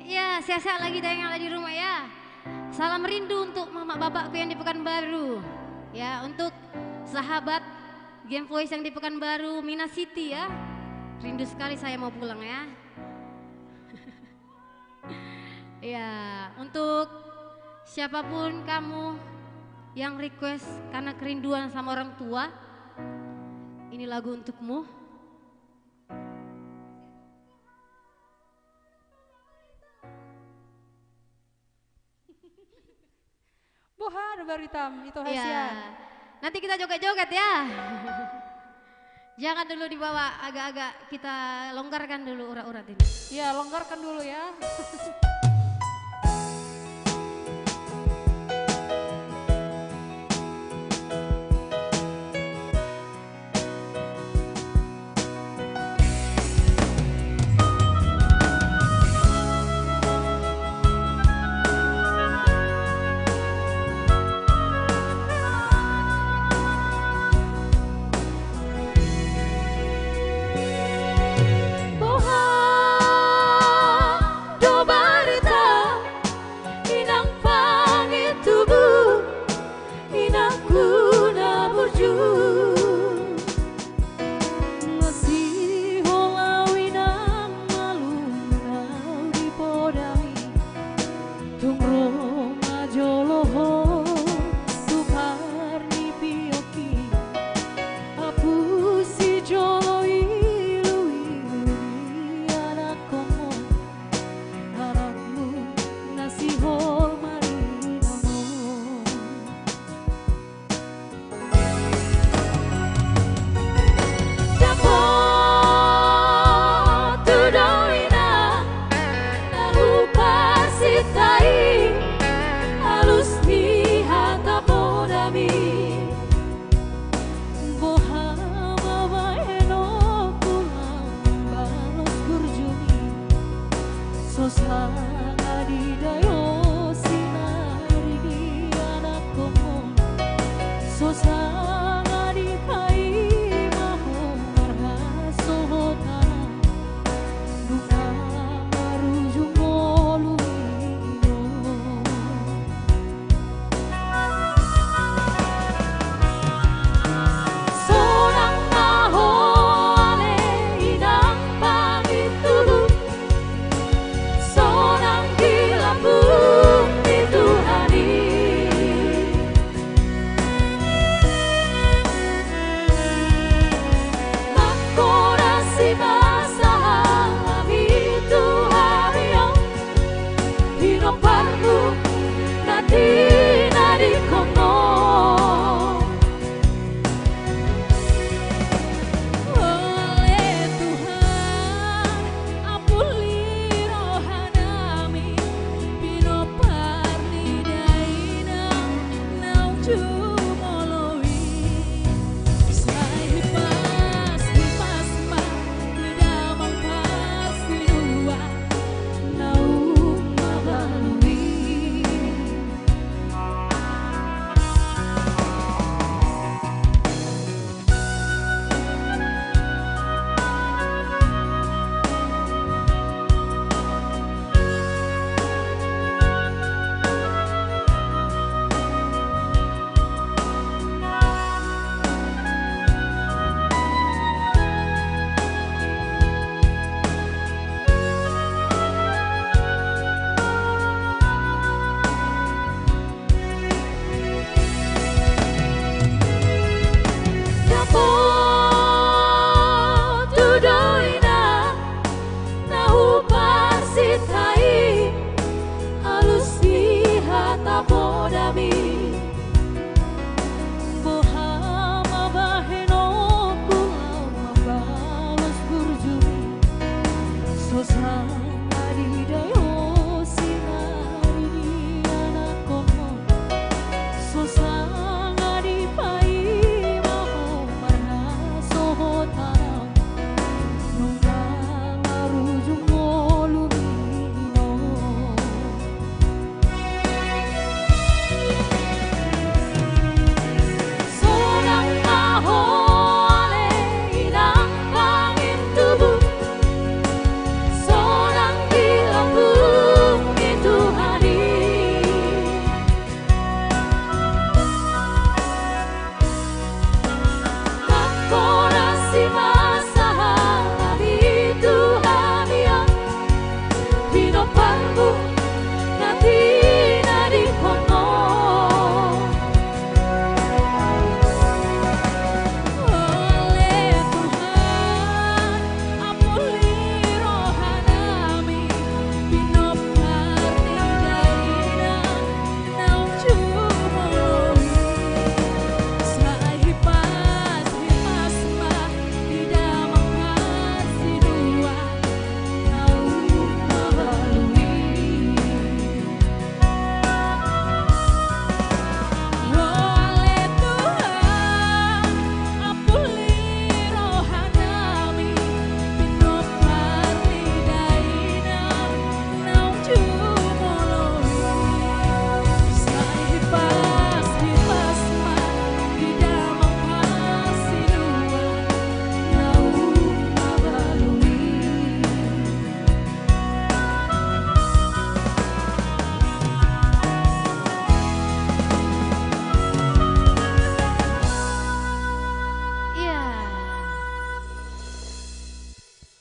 Iya, sehat-sehat lagi dan yang ada di rumah ya. Salam rindu untuk mama bapakku yang di Pekanbaru. Ya, untuk sahabat Game Voice yang di Pekanbaru, Mina City ya. Rindu sekali saya mau pulang ya. Ya, untuk siapapun kamu yang request karena kerinduan sama orang tua, ini lagu untukmu. Bohan baru hitam, itu Iya. hasian. Nanti kita joget-joget ya. Jangan dulu dibawa, agak-agak kita longgarkan dulu urat-urat ini. Iya, longgarkan dulu ya. Boha do bari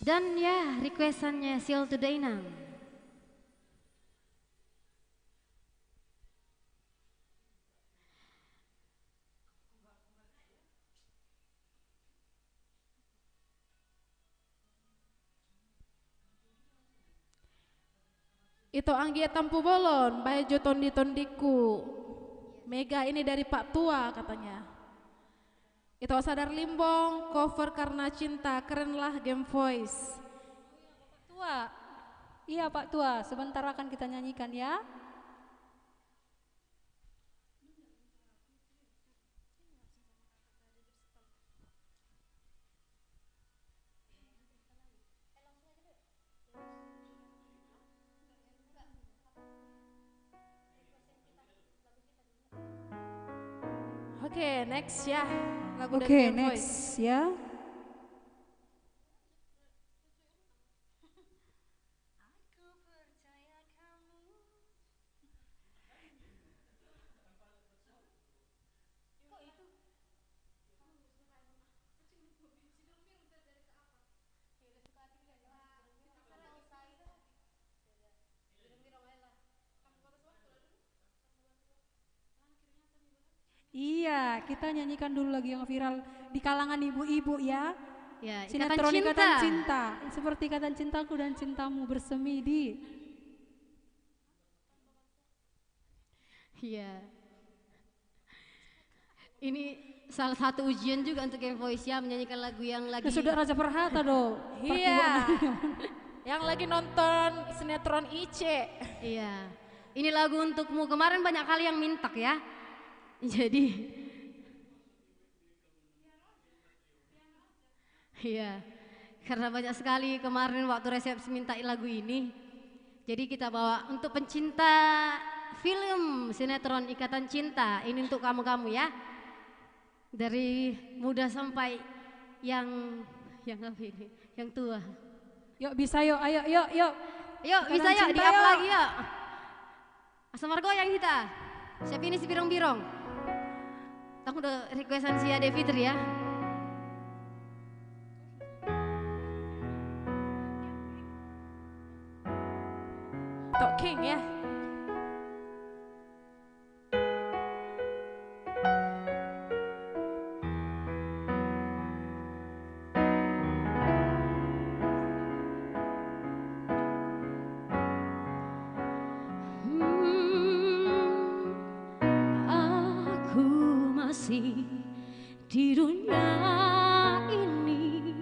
Dan ya, requestannya Sil to Dainang. Itu Anggia Tampu Bolon, Bayo Tondi-tondiku. Mega ini dari Pak Tua katanya. Itu Sadar Limbong, cover Karena Cinta, kerenlah Game Voice. Tua, iya Pak Tua, sebentar akan kita nyanyikan ya. Oke, next ya. Lagu dari Oke, Game Voice. next ya. Iya, kita nyanyikan dulu lagi yang viral di kalangan ibu-ibu ya. Ya, Sinetron Ikatan Cinta. Seperti Ikatan Cintaku dan Cintamu bersemi di. Iya. Ini salah satu ujian juga untuk Game Voice ya, menyanyikan lagu yang lagi. Sudah Raja Perhata dong. Iya. Yang lagi nonton sinetron IC. Iya. Ini lagu untukmu. Kemarin banyak kali yang mintak ya. Jadi iya, karena banyak sekali kemarin waktu resepsi minta lagu ini. Jadi kita bawa untuk pencinta film sinetron Ikatan Cinta. Ini untuk kamu-kamu ya. Dari muda sampai yang apa ini? Yang tua. Yuk bisa yuk, ayo yuk yuk. Yuk bisa yuk, di-up lagi yuk. Asal goyang kita. Siapa ini si birong-birong? Aku udah requestan si Ade Fitri ya. Tok King ya. Aku masih di dunia ini,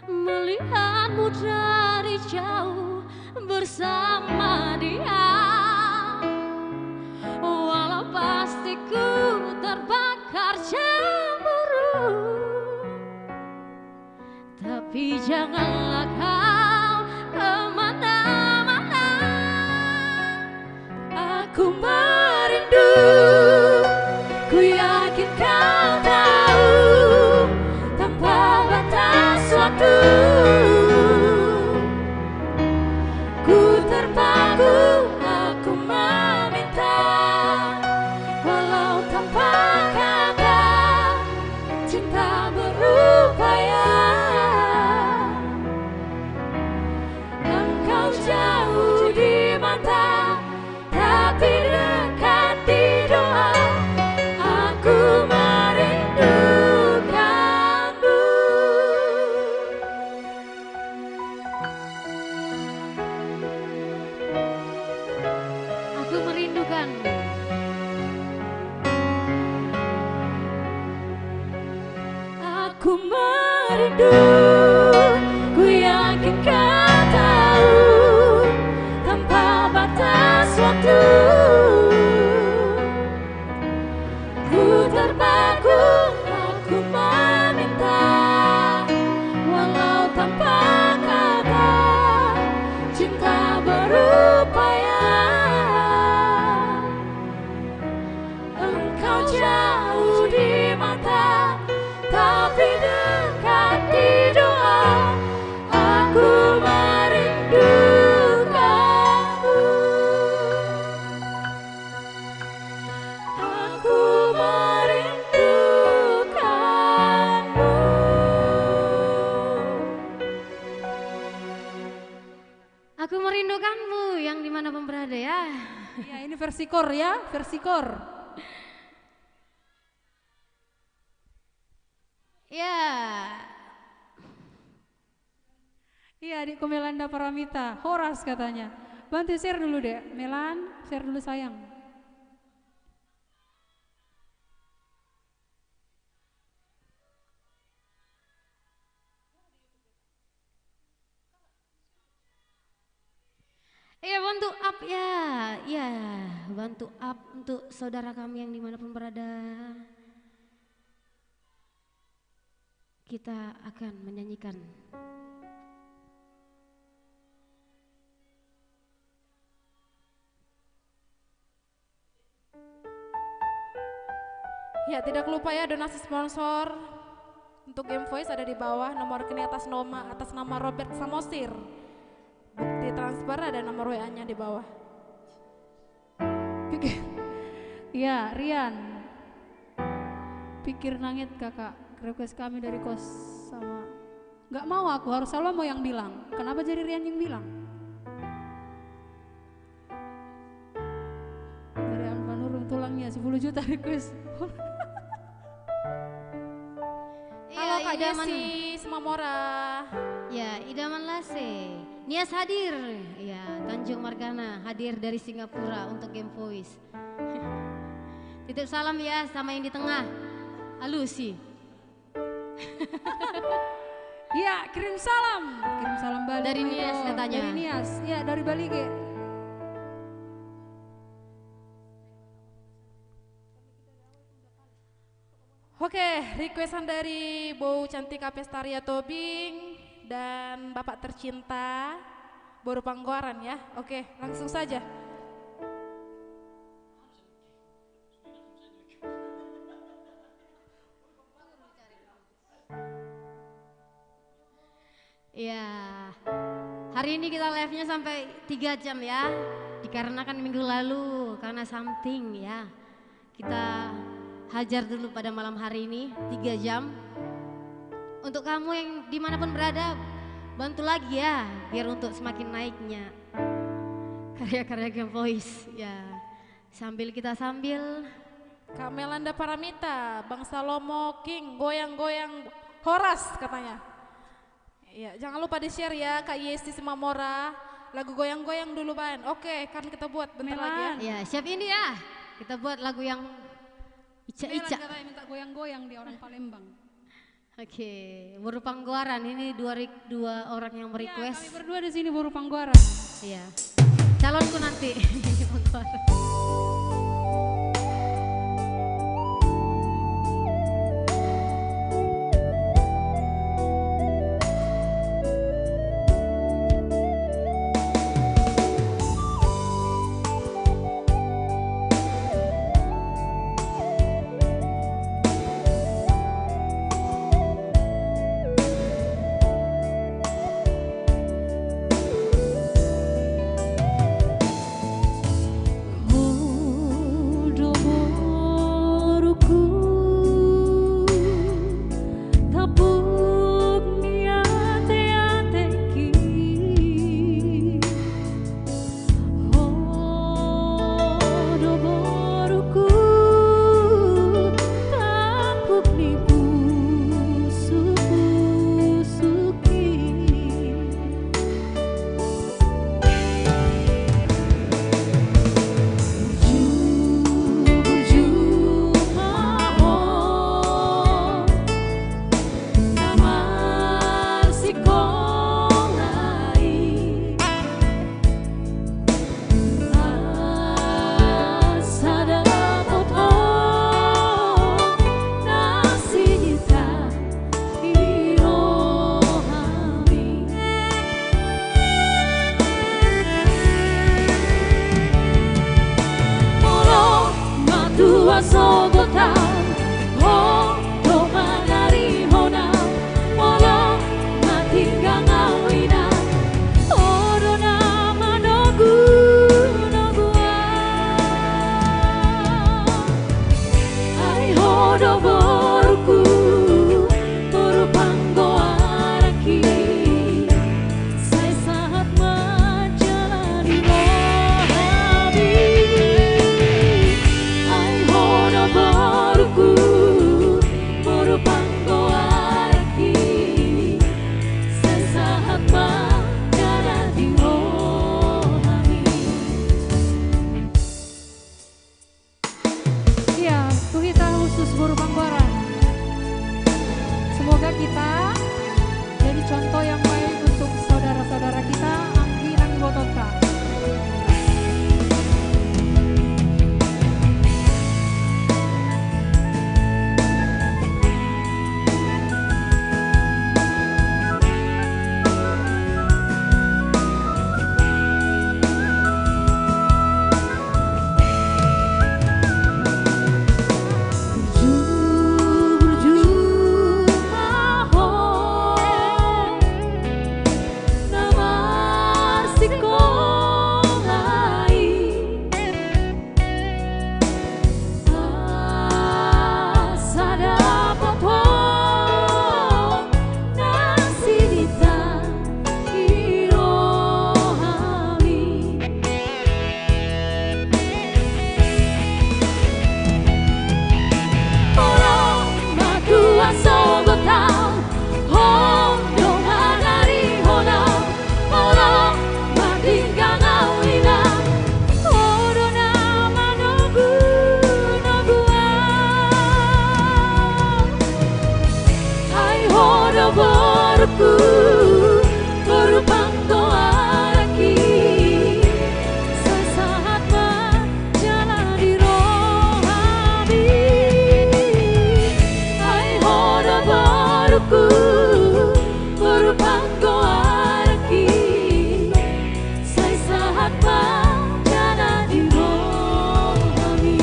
melihatmu dari jauh bersama dia. Walau pasti ku terbakar cemburu, tapi janganlah kau kemana-mana. Aku merindu, ku yakin kau tahu, tanpa batas waktu. Ku terpaku, aku meminta, walau tanpa kata, cinta berupaya. Engkau jauh di mata, tapi dekat di doa. Aku merindukanmu. Aku merindukanmu. Aku merindu, ku yakin kau tahu, tanpa batas waktu. Ku terpaku, aku meminta, walau tanpa kata, cinta berupaya. Engkau jauh di mata, tapi dekat di doa. Iya, ini versi core ya, versi core. Ya. Iya, adikku Melanda Paramita, Horas katanya. Bantu share dulu deh, Melan, share dulu sayang. Iya bantu up ya, ya bantu up untuk saudara kami yang dimanapun berada. Kita akan menyanyikan. Ya, tidak lupa ya donasi sponsor untuk Game Voice ada di bawah, nomor rekening atas nama Robert Samosir. Bukti transfer ada nomor WA-nya di bawah. Iya, Rian. Pikir nangit kakak, request kami dari kos sama. Gak mau aku, harus selalu mau yang bilang. Kenapa jadi Rian yang bilang? Dari Anfanurung tulangnya 10 juta request. Halo Kak idaman. Jesi Semamora. Ya, idaman Lase. Nias hadir. Ya, Tanjung Margana hadir dari Singapura untuk Game Voice. Titip salam ya sama yang di tengah. Alusi. Iya, kirim salam balik. Dari Nias katanya. Dari Nias, ya dari Bali Ge. Oke, requestan dari Bu Cantika Pestaria Tobing dan Bapak tercinta Boru Panggoran ya. Oke, langsung saja. Ya, hari ini kita live-nya sampai 3 jam ya. Dikarenakan minggu lalu karena something ya. Kita hajar dulu pada malam hari ini 3 jam. Untuk kamu yang dimanapun berada, bantu lagi ya biar untuk semakin naiknya karya-karya Game Voice ya. Sambil Kak Melanda Paramita, Bang Salomo King, goyang-goyang Horas katanya. Ya, jangan lupa di-share ya Kak Yesi Semamora. Lagu goyang-goyang dulu Ban. Oke, kan kita buat bentar lagi ya. ya siap ini ya. Kita buat lagu yang ica-ica. Melan katanya minta goyang-goyang di orang Palembang. Oke, Boru Panggoran ini dua orang yang Ya, merequest. kami berdua di sini Boru Panggoran. Iya. Calonku nanti. Panggoran. Oh hidupku merupakan araki saya saat bencana di rohani.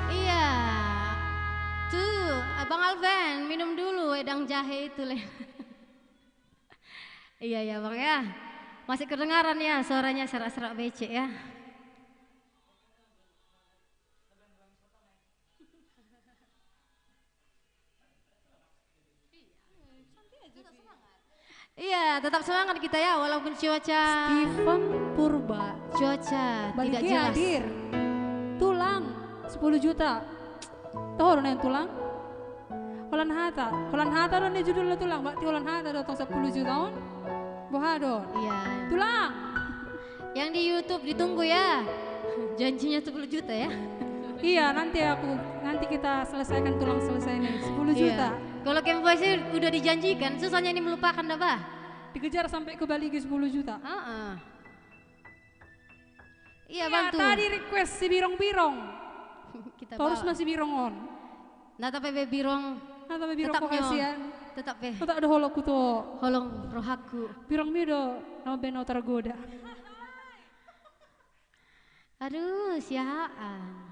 Iya. Tuh, Abang Alven minum dulu wedang jahe itu leh. Iya ya Bang ya. Masih kedengaran ya suaranya serak-serak becek ya. Iya, tetap semangat kita ya walaupun cuaca Steven Purba. tidak Balik jelas. hadir. Tulang 10 juta. Tahu orang yang tulang? Holan Hatta dan judulnya tulang. Berarti Holan Hatta datang 10 juta on. Bohador. Iya. Tulang. Yang di YouTube ditunggu ya. Janjinya 10 juta ya. Iya, nanti kita selesaikan tulang selesai nih. 10 juta. Iya. Kalau Camp Voice udah dijanjikan, susahnya ini melupakan dah bah. Dikejar sampai ke Bali 10 juta. Iya Ya, bantu. tadi request si Birong-Birong. Kita Terus bawa. masih Birong on. Nah tapi be birong Nah, tapi Birong tetap kok kasihan. tetap be Kau tak ada holoku tuh. holong rohaku. Birong mi do nama beno tergoda. Aduh siaan.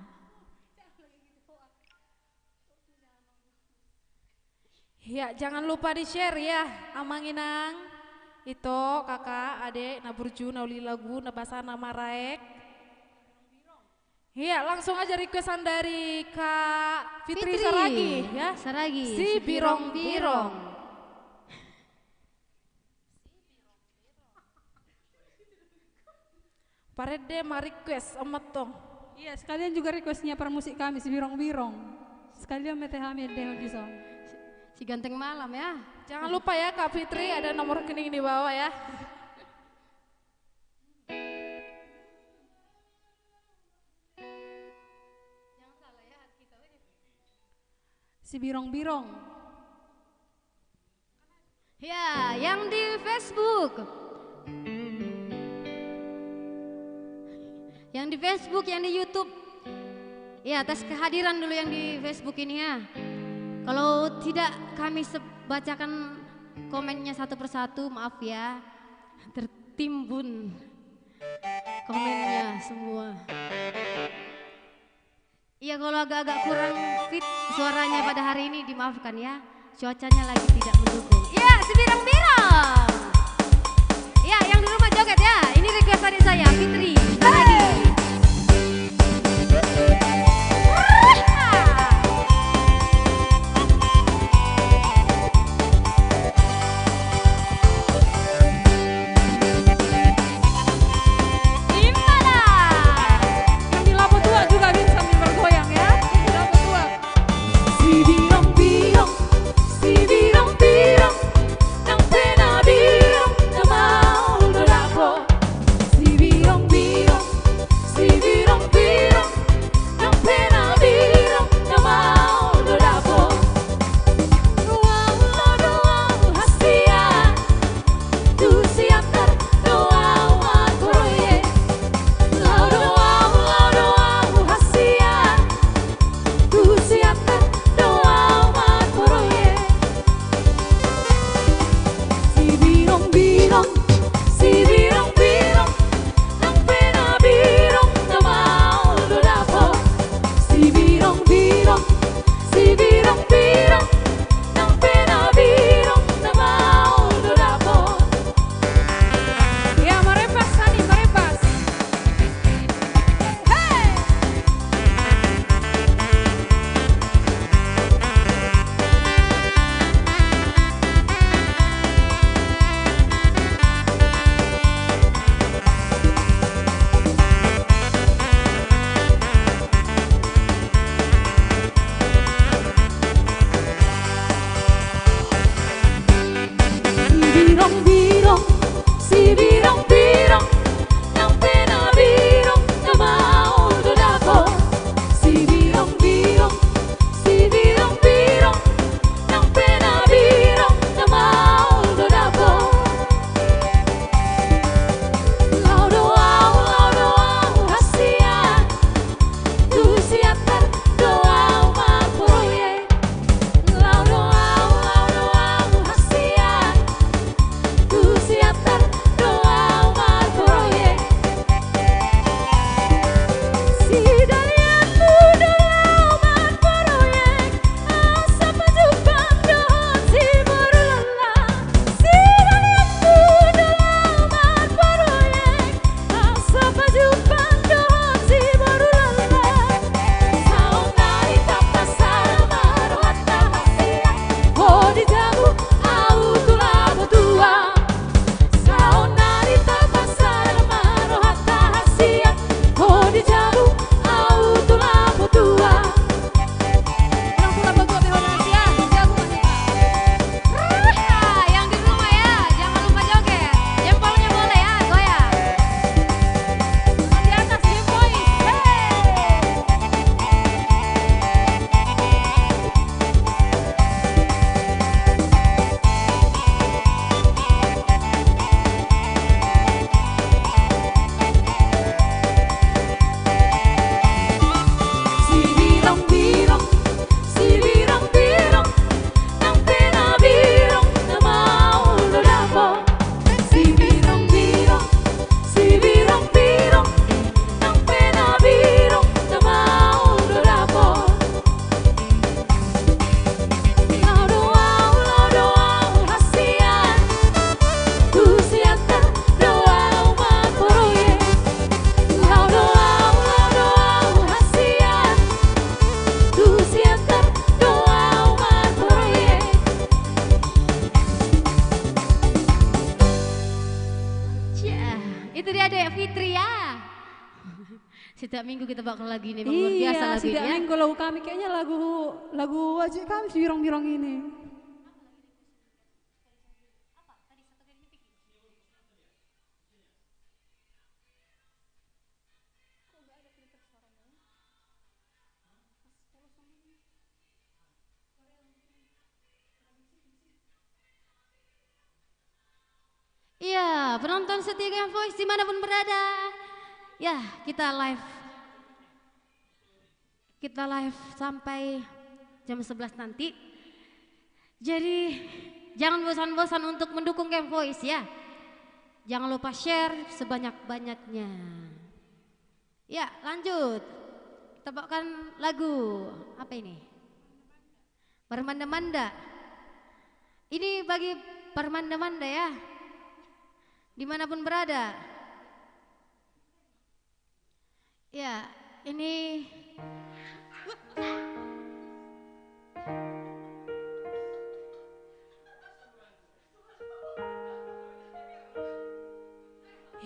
Ya, jangan lupa di-share ya, Amanginang. Itu kakak, adik, naburju, nauli lagu, nabasa nama raek. Iya, langsung aja requestan dari Kak Fitri Saragi ya. Saragi. Si Birong-Birong. Parede ma request amat tong. Iya, sekalian juga requestnya para musik kami si Birong-Birong. Sekalian mete hamil deh di song. Si ganteng malam ya. Jangan lupa ya Kak Fitri, ada nomor rekening di bawah ya. Si Birong-Birong. Ya, yang di Facebook. Yang di Facebook, yang di YouTube. Ya, atas kehadiran dulu yang di Facebook ini ya. Kalau tidak kami bacakan komennya satu persatu, maaf ya. Tertimbun komennya semua. Iya, kalau agak-agak kurang fit suaranya pada hari ini dimaafkan ya. Cuacanya lagi tidak mendukung. Iya, si Birong-Birong. Ya, yang di rumah joget ya. Ini request dari saya, Fitri. Yang di Lapo Tua juga bisa sambil bergoyang ya. Di Lapo Tua. Si birong-birong, si birong-birong, nang pena birong na mau lolako. Si birong-birong, Setiap minggu kita bakal lagu ini, luar biasa lagu ini setiap ya. minggu lagu kami kayaknya lagu wajib kami birong-birong ini. Iya, penonton setia Game Voice dimanapun berada. Ya, kita live sampai jam 11 nanti. Jadi jangan bosan-bosan untuk mendukung Game Voice ya. Jangan lupa share sebanyak-banyaknya. Ya, lanjut. Kita bawakan lagu apa ini? Permanda-manda. Ini bagi permanda-manda ya, dimanapun berada. Ya, ini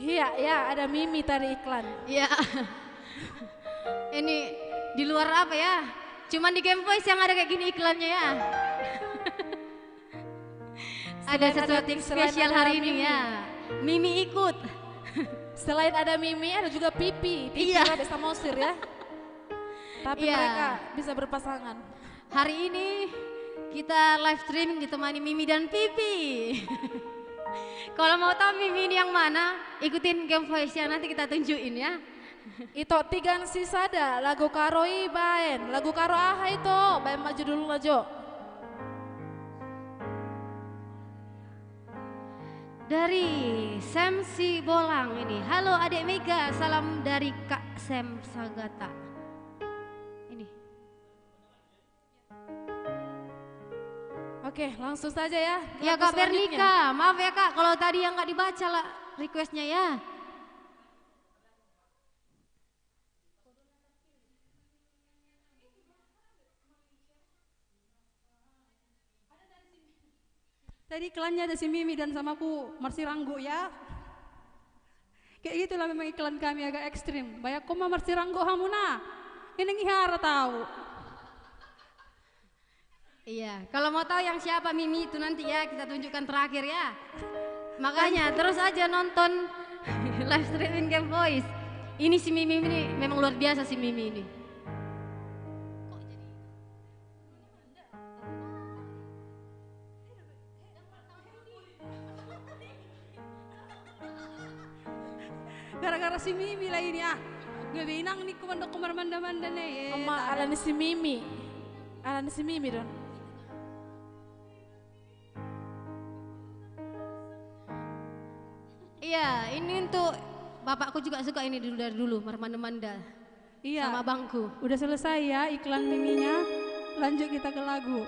Iya, ya ada Mimi tadi iklan. ya. Ini di luar apa ya? Cuman di Game Voice yang ada kayak gini iklannya ya. Ada sesuatu yang spesial hari ini ya. Mimi ikut. Selain ada Mimi, ada juga Pipi. Pipi Iya. Rabe Samosir ya. Tapi Iya. mereka bisa berpasangan. Hari ini kita live streaming ditemani Mimi dan Pipi. Kalau mau tahu Mimi ini yang mana, ikutin Game Voice ya, nanti kita tunjukin ya. Itu tigan sisada lagu karoi baen, lagu karo aha itu baen maju dulu lajo. Dari Sam Si Bolang ini, halo adik Mega, salam dari Kak Sam Sagata. Ini. Oke, langsung saja ya. Ya lagu Kak selanjutnya. Bernika, maaf ya Kak kalau tadi yang nggak dibaca lah requestnya ya. Tadi iklannya ada si Mimi dan sama aku Marsi Ranggo ya. Kayak gitulah memang iklan kami agak ekstrim. Banyak koma Marsi Ranggo hamuna. Ini ngihara tahu. Iya, kalau mau tahu yang siapa Mimi itu nanti ya kita tunjukkan terakhir ya. Makanya terus aja nonton live streaming Game Voice. Ini si Mimi ini memang luar biasa si Mimi ini. Gara-gara si Mimi lah ini ah. Gabinang nih kumanda manda nih. Oma alani si Mimi. Alani si Mimi don. Iya, ini untuk bapakku juga suka ini dari dulu Marmanda-manda. Iya. Sama bangku. Udah selesai ya iklan Miminya. Lanjut kita ke lagu.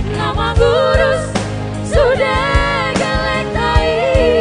Nama gurus sudah geleng tai.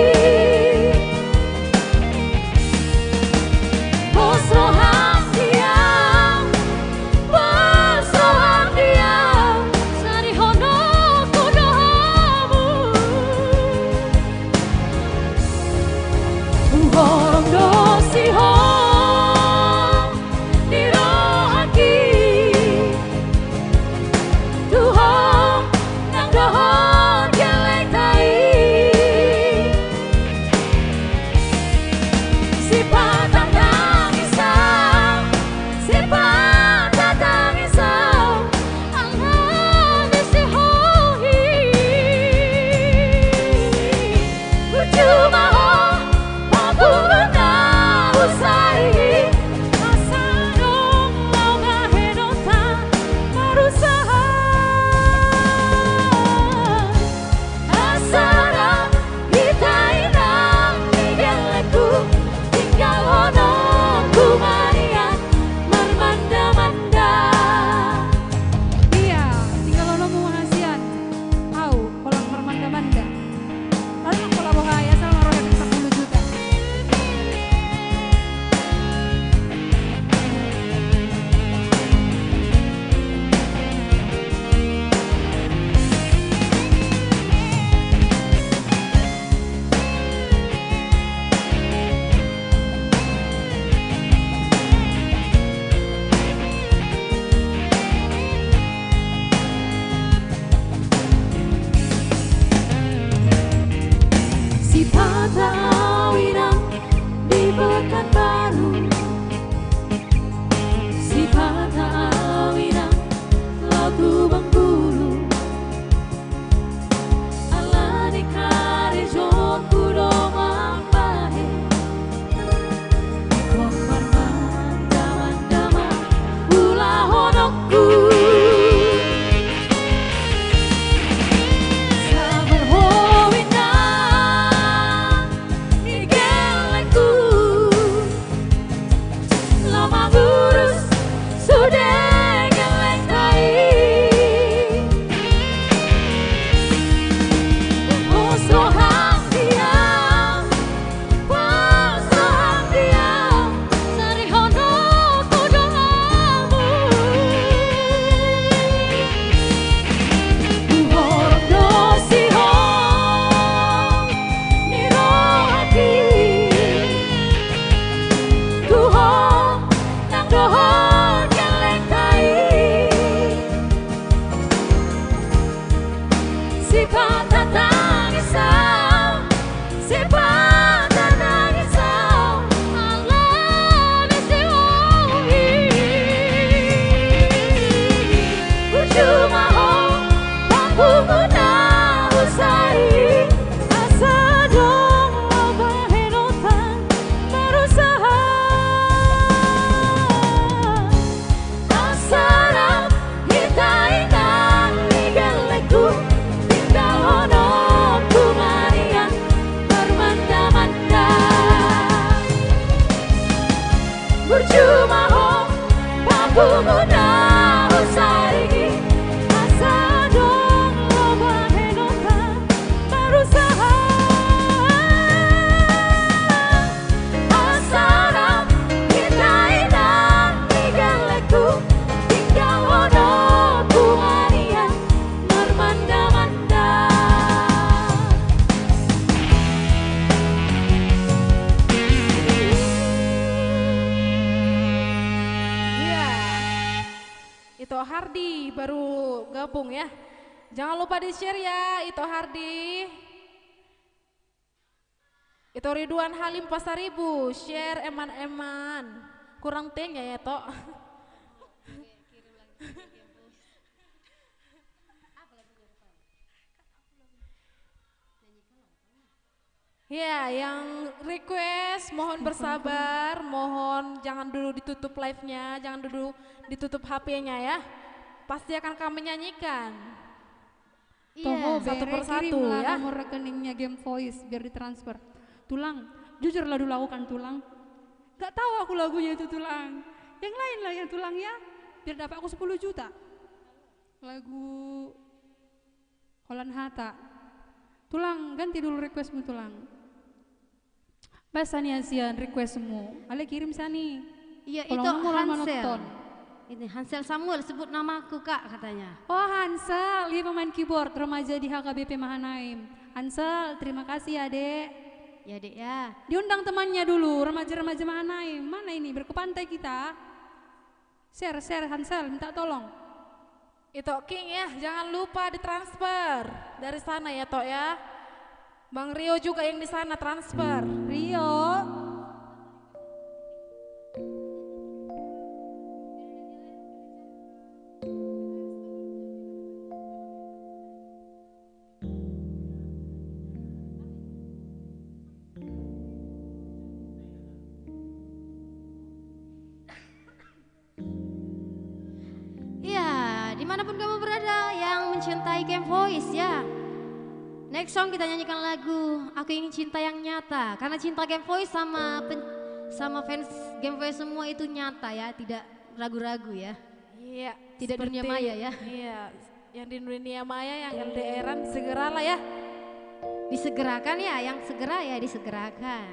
Puguna usaigi asa dong loba henota berusaha asana kita inang digaleku tinggal ono tuanian mermanda-manda. Ito Hardi baru gabung ya. Jangan lupa di-share ya Ito Hardi. Ito Ridwan Halim Pasaribu, share eman-eman. Kurang tenya ya Tok. Ya, yang request mohon bersabar, mohon jangan dulu ditutup live-nya, jangan dulu ditutup HP-nya ya. Pasti akan kami nyanyikan. Toho satu bere persatu kirimlah ya. nomor rekeningnya Game Voice biar ditransfer. Tulang, jujurlah dulu aku kan Tulang. Gak tahu aku lagunya itu Tulang. Yang lain lah yang Tulang ya, biar dapat aku 10 juta. Lagu Holland Hatta. Tulang, ganti dulu requestmu Tulang. Bahasa nih Asian requestmu. Ale kirim sani. Iya, Kalau itu mau lama Hansel. nonton. Ini Hansel Samuel, sebut namaku Kak katanya. Oh Hansel, dia pemain keyboard remaja di HKBP Mahanaim. Hansel, terima kasih ya Dek. Ya Dek ya. Diundang temannya dulu, remaja-remaja Mahanaim. Mana ini, berkepantai kita. Share Hansel, minta tolong. Ito King ya, jangan lupa ditransfer dari sana ya Tok ya. Bang Rio juga yang di sana transfer. Rio. Ya, dimanapun kamu berada yang mencintai Game Voice ya. Next song kita nyanyikan lagu Aku Ingin Cinta Yang Nyata. Karena cinta Game Voice sama fans Game Voice semua itu nyata ya, tidak ragu-ragu ya. Iya. Tidak dunia maya ya. Iya. Yang di dunia maya yang LDRan segeralah ya. Disegerakan ya, yang segera ya disegerakan.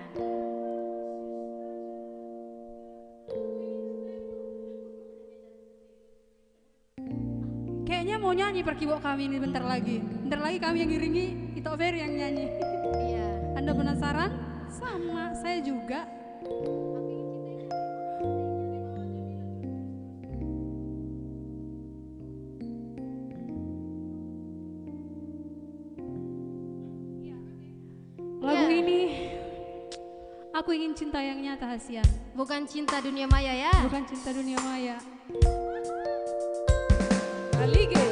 Kayaknya mau nyanyi perkibok kami ini bentar lagi. Bentar lagi kami yang ngiringi, Ito Ferry yang nyanyi. Iya. Anda penasaran? Sama, saya juga. Lagu ini, Aku Ingin Cinta Yang Nyata Hasian. Bukan cinta dunia maya ya. Bukan cinta dunia maya. Balige.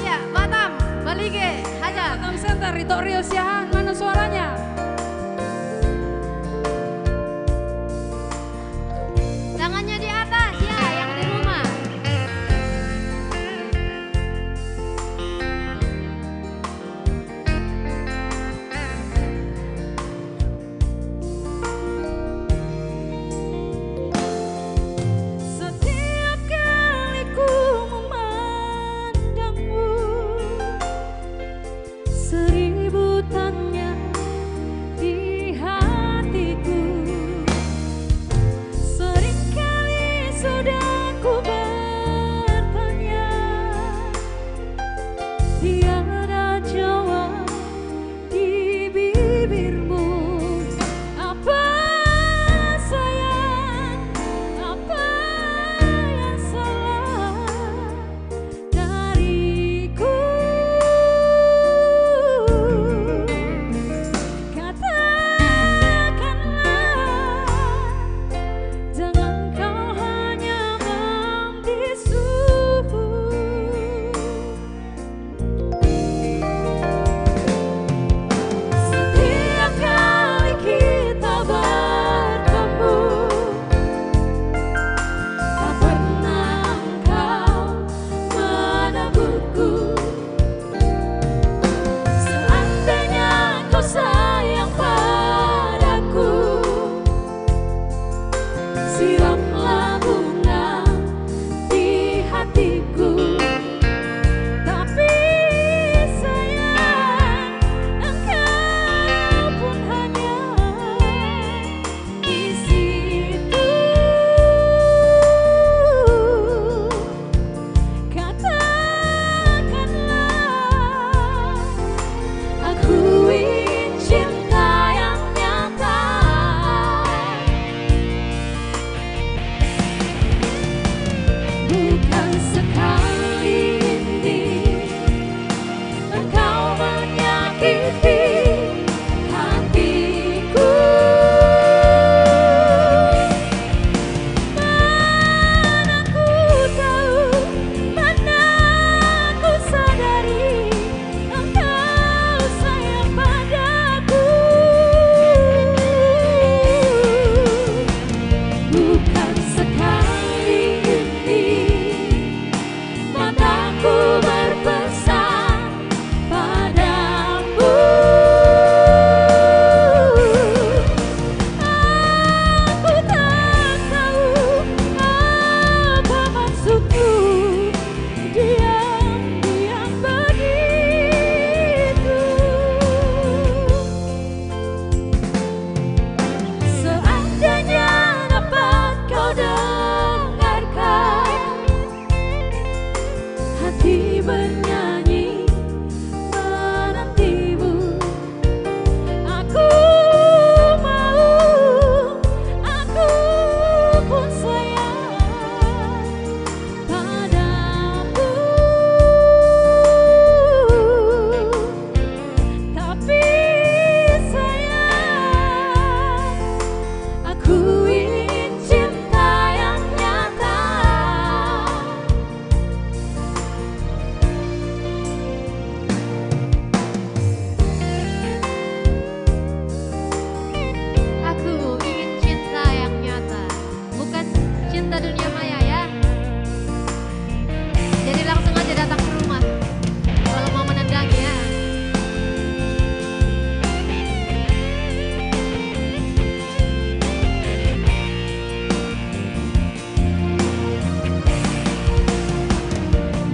Iya, Batam, Balige, Hajar. Batam Center, Ito Rio Siahaan, mana suaranya? Tangannya di atas ya, yang di rumah. Setiap kali ku memandangmu, 1000 tanda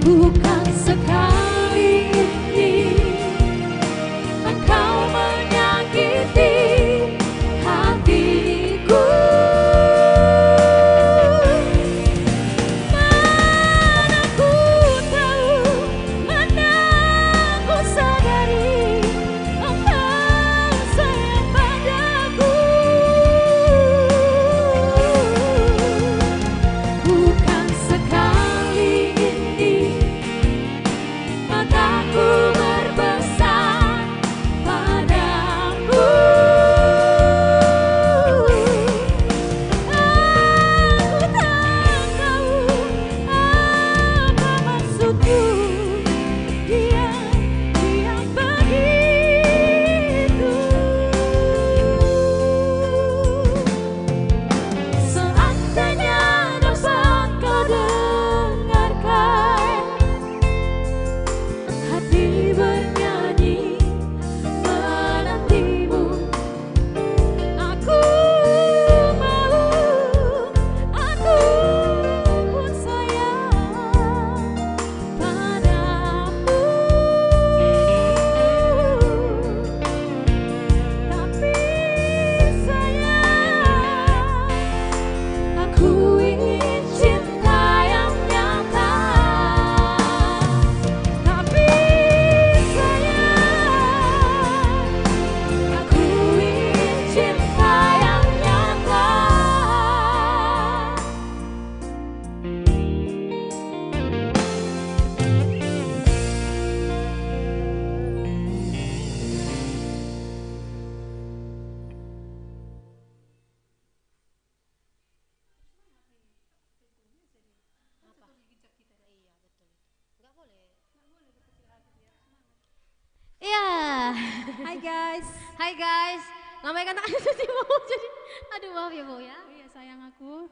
Bukan sekali ini engkau menyakiti hatiku. Mana ku tahu, mana ku sadari engkau sayang padaku. Bukan sekali ini mataku berpesan padamu. Aku tak tahu apa maksudmu, diam begitu. Seandainya dapat kau dengarkan hati bernyanyi menantimu, aku mau, aku pun sayang padamu. Tapi sayang, aku ingin cinta yang nyata. Tapi sayang, aku ingin cinta yang nyata. Iya. Hai guys. Hai guys. Lambaikan tangan Susi mau jadi. Aduh maaf ya Bu ya. Iya sayang aku.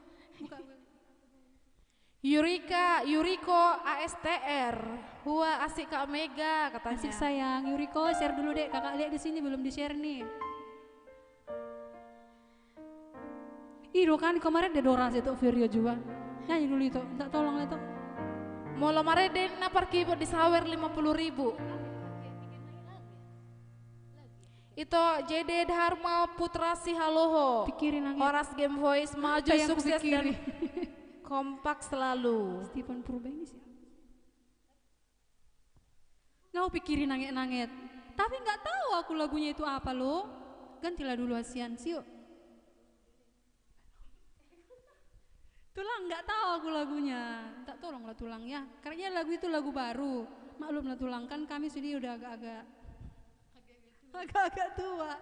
Yuriko ASTR. Hua asik Kak Mega katanya. Asik sayang. Yuriko share dulu dek. Kakak lihat di sini belum di share nih. Ih kan kemarin ada Dora itu Viryo juga. Nyanyi dulu itu. Minta tolong itu. Mau lemare den napar keyboard di sawer 50.000. Itu JD Dharma Putra Sihaloho. Pikirin nangis. Horas Game Voice maju Apa yang sukses dan kupikirin? kompak selalu. Stephen Purbaini sih. Nggak mau pikirin nangit-nangit. Tapi nggak tahu aku lagunya itu apa loh. Gantilah dulu Asian sih yuk. Tulang nggak tahu aku lagunya. Tak tolonglah tulang ya. Karena lagu itu lagu baru. Maklumlah tulang kan kami sendiri udah agak-agak tua.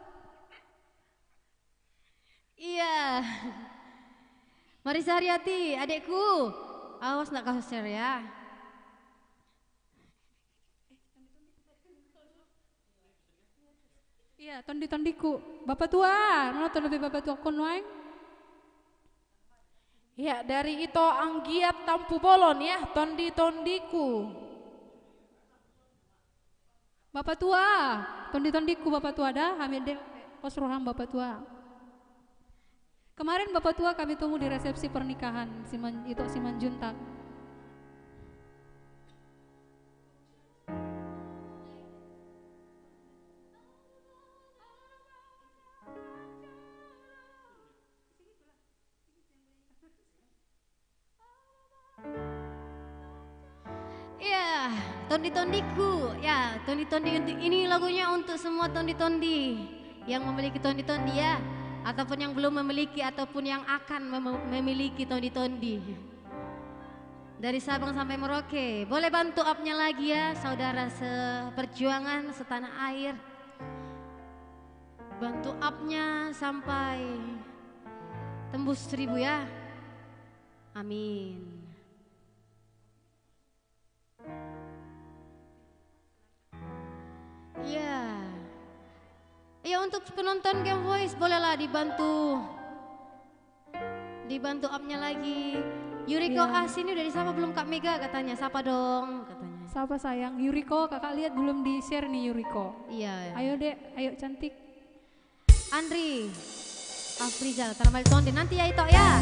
Iya. Marisa Haryati, adekku. Awas nak kau share ya. Iya, tondi-tondiku. Bapak tua, nonton lebih bapak tua konwaing. Ya dari itu Anggiat Tampu Bolon ya tondi-tondiku. Bapak tua, tondi-tondiku bapak tua dah, hamil dek Osroham bapak tua. Kemarin bapak tua kami tunggu di resepsi pernikahan Siman Juntak. Iya, tondi-tondiku. Ya, tondi-tondi ini lagunya untuk semua tondi-tondi yang memiliki tondi-tondi ya, ataupun yang belum memiliki ataupun yang akan memiliki tondi-tondi. Dari Sabang sampai Merauke. Boleh bantu up-nya lagi ya, saudara seperjuangan setanah air. Bantu up-nya sampai tembus 1000 ya. Amin. Iya. Ya untuk penonton Game Voice bolehlah dibantu up-nya lagi. Yuriko ini udah disapa belum Kak Mega katanya? Sapa dong katanya. Sapa sayang, Yuriko kakak lihat belum di share nih Yuriko. Iya. Ayo dek, ayo cantik. Andri, Afrizal, Taramal Tondi nanti ya itu ya.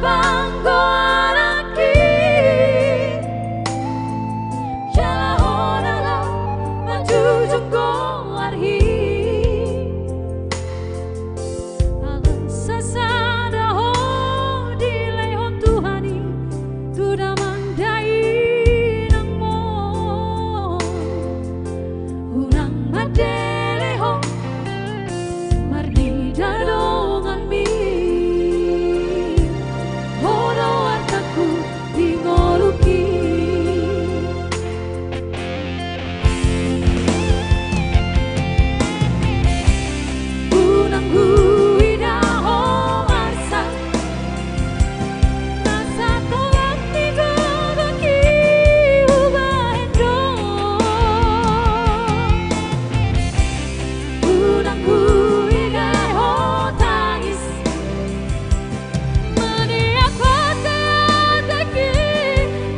banggo anaki Jala horala maju jungko arhi Alam sasada ho dilay ho Tuhani Tuda mandai nang mo Unang madele ho Mardi dadongan mi Hono artaku tingoluki Unang huida ho masa Nasa tolak tiga baki ubahendo Unang huida ho tangis Meniak kote ataki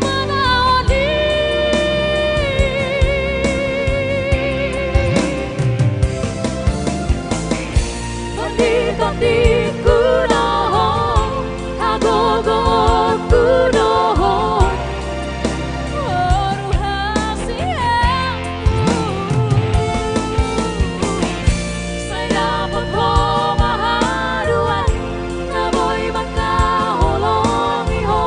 manawali Tondi kunoho agogo kunoho Oruhasia Saya dapat ho maharuan Naboy makaholongi ho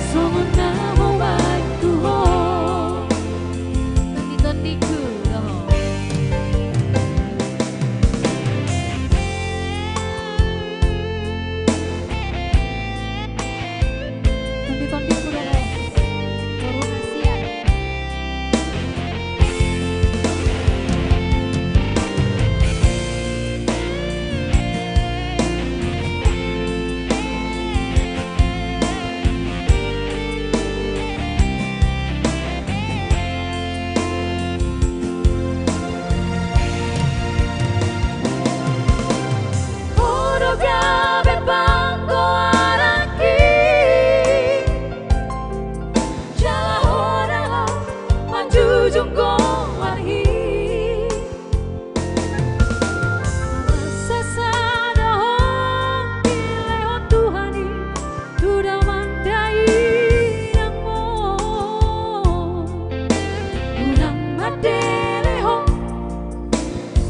Sungon na mo bantu ho Tondi kunoho Tondi kunoho baru Asia. Horo gabe banggo anaki Jala horala maju jungko arhi Sasada ho dilay ho Tuhani Tuda mandai nang mo Unang madele ho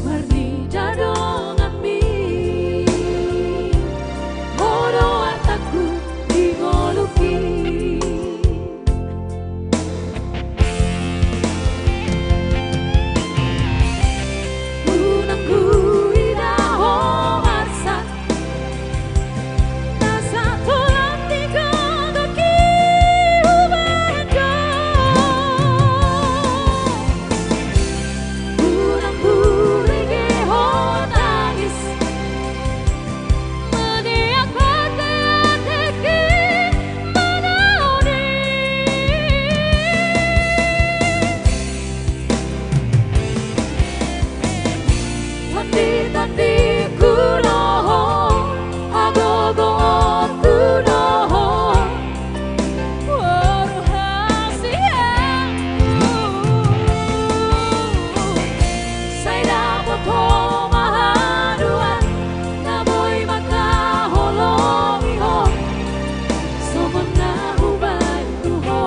Mardi dadongan mi Hono artaku tingoluki Unang huida ho masa Nasa tolak tiga baki ubahendo Unang hurige ho tangis Meniak kote ataki manawali Tondi kunoho agogo kunoho Oruhasia Saya dapat ho maharuan Naboy makaholongi ho Sungon na ubantu ho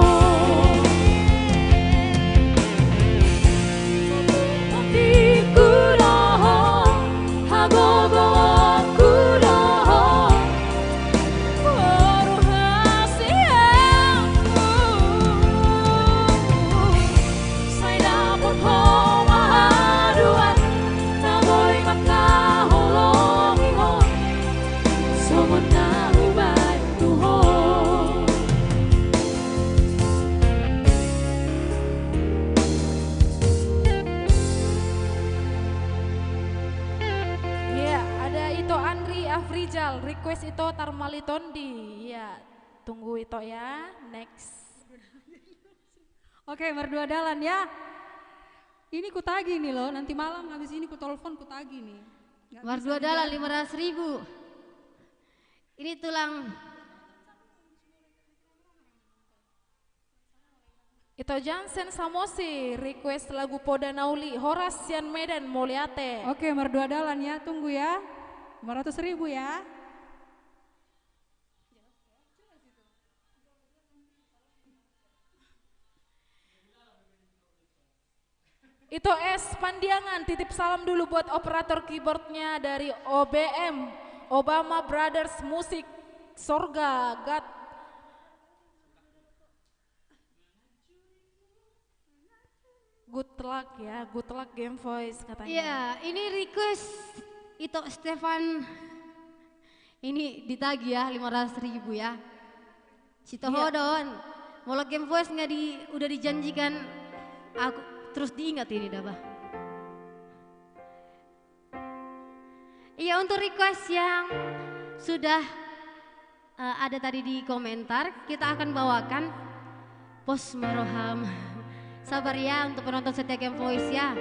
Tondi kunoho agogo kunoho Oruhasia Saya dapat ho maharuan Naboy makaholongi ho Sungon na ubantu ho Ya, ada Ito Andri Afrizal, request Ito Tarmali Tondi. Ya, tunggu Ito ya. Next. Oke, berdua dalan ya. Ini ku tagih nih loh, nanti malam habis ini ku telepon ku tagih nih. Nggak bisa Mardua dalan 500.000. Ini tulang Ito Jansen Samosi, request lagu Poda Nauli, Horas Sian Medan Moliate. Oke, berdua dalan ya, tunggu ya. 500.000 ya. Itu Pandiangan, titip salam dulu buat operator keyboardnya dari OBM, Obama Brothers Musik Sorga, God. Good luck ya, good luck Game Voice katanya. Iya, ini request itu Stefan. Ini ditagi ya 500.000 ya. Cito Hodon. Mau Game Voice udah dijanjikan aku terus diingat ini dah bah. Iya, untuk request yang sudah ada tadi di komentar, kita akan bawakan Pos Meroham. Sabar ya untuk penonton setia Game Voice ya.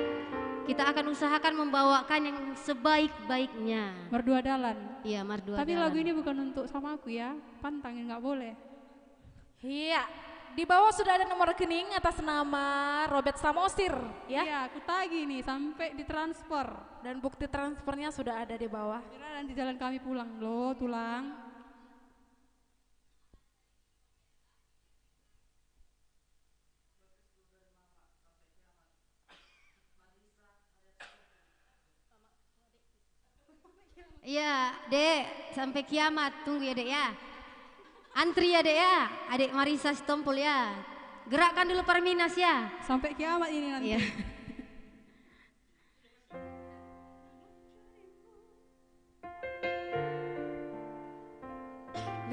Kita akan usahakan membawakan yang sebaik-baiknya. Merdua Dalan. Iya, Merdua Tapi Dalan. lagu ini bukan untuk sama aku ya. Pantangin nggak boleh. Iya, di bawah sudah ada nomor rekening atas nama Robert Samosir ya. Iya, aku tagih nih sampai ditransfer. Dan bukti transfernya sudah ada di bawah. Kira nanti jalan kami pulang loh, tulang. Iya, Dek, sampai kiamat tunggu ya, Dek ya. Antri ya, Dek ya. Adik Marisa Sitompul ya. Gerakkan dulu Parminas ya. Sampai kiamat ini nanti. Iya.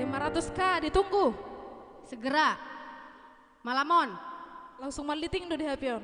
Rp500.000 ditunggu. Segera. Malamon. Langsung maliting do di hapion.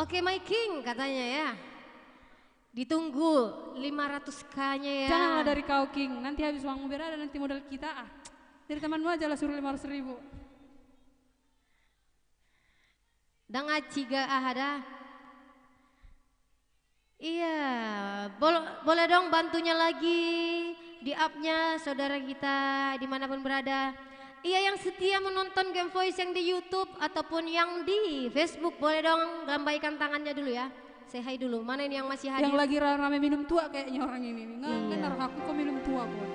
Oke, My King katanya ya. Ditunggu 500K-nya ya. Janganlah dari kau King, nanti habis uangmu berada nanti modal kita ah. Dari temanmu aja lah suruh 500.000. Dan aciga ada. Iya, boleh dong bantunya lagi di up-nya saudara kita dimanapun berada. Iya, yang setia menonton Game Voice yang di YouTube ataupun yang di Facebook, boleh dong lambaikan tangannya dulu ya. Say hi dulu. Mana ini yang masih hadir? Yang lagi rame minum tua kayaknya orang ini. Nggak Iya. naruh aku kok minum tua kok.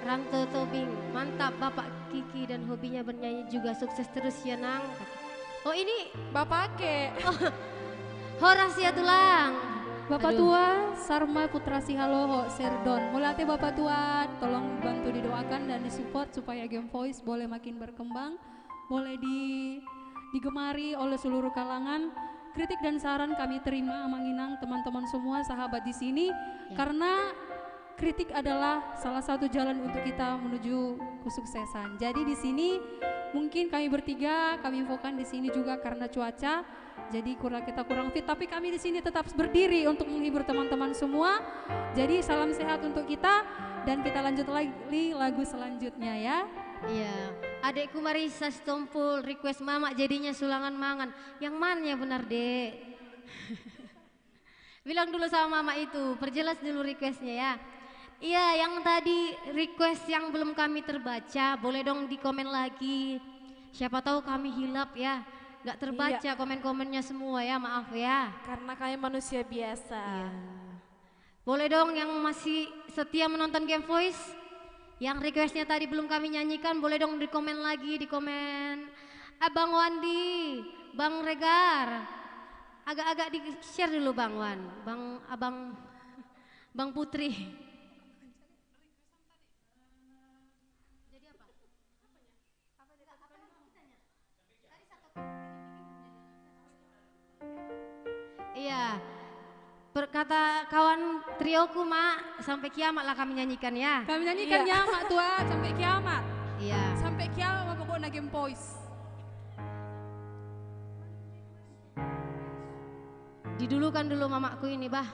Ranto Tobing, mantap Bapak Kiki dan hobinya bernyanyi juga sukses terus ya Nang. Oh ini Bapak Ke. Horasia Tulang. Bapak Aduh. tua, Sarma Putra Sihaloho, Serdon. Mulate Bapak tua, tolong bantu didoakan dan disupport supaya Game Voice boleh makin berkembang, boleh digemari oleh seluruh kalangan. Kritik dan saran kami terima, Manginang, teman-teman semua, sahabat di sini, karena kritik adalah salah satu jalan untuk kita menuju kesuksesan. Jadi di sini mungkin kami bertiga, kami infokan di sini juga karena cuaca. Jadi kita kurang fit, tapi kami di sini tetap berdiri untuk menghibur teman-teman semua. Jadi salam sehat untuk kita dan kita lanjut lagi lagu selanjutnya ya. Iya, adekku Marisa Stompul request mama jadinya sulangan mangan. Yang mana ya benar dek? Bilang dulu sama mama itu, perjelas dulu requestnya ya. Iya, yang tadi request yang belum kami terbaca, boleh dong di komen lagi. Siapa tahu kami hilap ya. Gak terbaca komen-komennya semua ya, maaf ya. Karena kami manusia biasa. Boleh dong yang masih setia menonton Game Voice, yang requestnya tadi belum kami nyanyikan, boleh dong di komen lagi, di komen. Abang Wandi, Bang Regar, agak-agak di share dulu Bang Wan, Bang Putri. Iya, berkata kawan trioku mak, sampai kiamat lah kami nyanyikan ya. Kami nyanyikan ya mak tua sampai kiamat. Iya. Sampai kiamat pokoknya Game Voice. Didulukan dulu mamaku ini bah.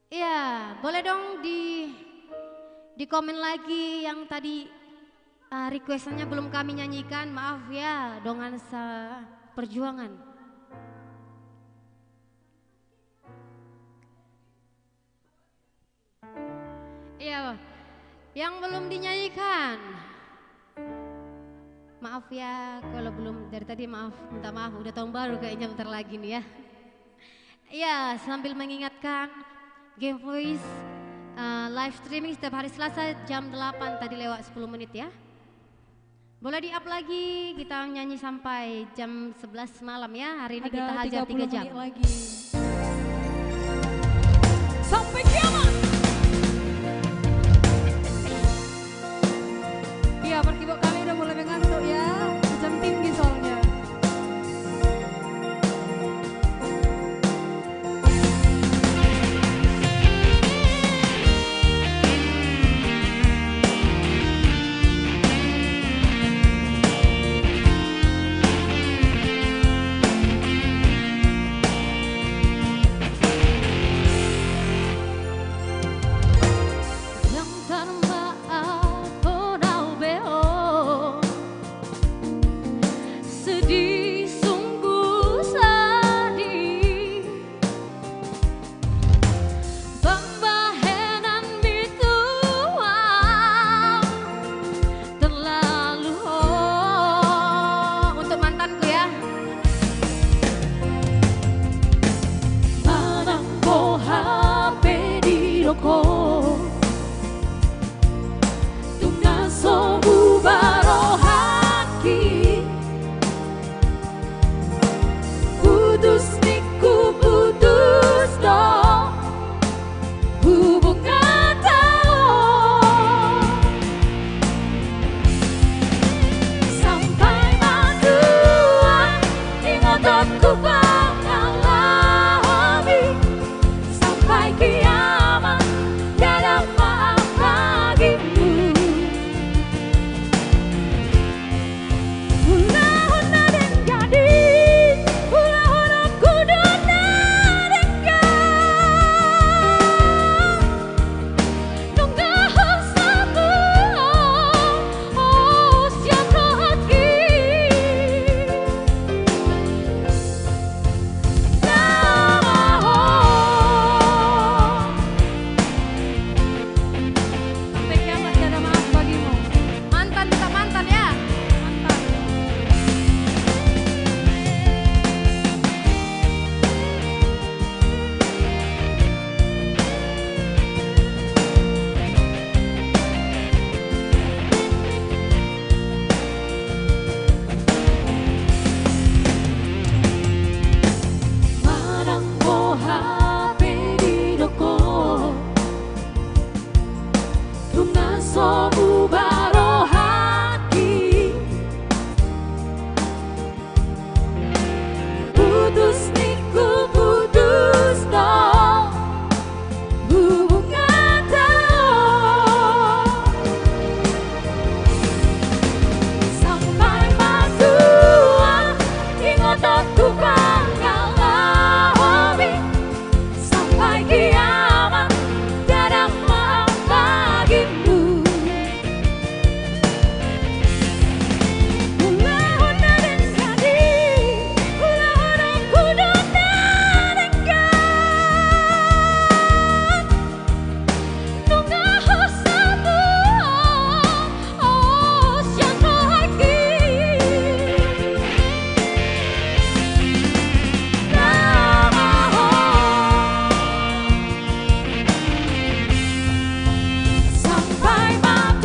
Iya, boleh dong di komen lagi yang tadi requestannya belum kami nyanyikan, maaf ya, Dongansa Perjuangan. Iya, yang belum dinyanyikan. Maaf ya kalau belum dari tadi, maaf, minta maaf, udah tahun baru kayaknya bentar lagi nih ya. Iya, sambil mengingatkan Game Voice live streaming setiap hari Selasa jam 8 tadi lewat 10 menit ya. Boleh di up lagi, kita nyanyi sampai jam 11 malam ya. Hari ini kita hajar 3 jam. Menit lagi. Sampai kiamat. Iya, perkibok kami udah mulai mengantuk ya. Jam tinggi soalnya.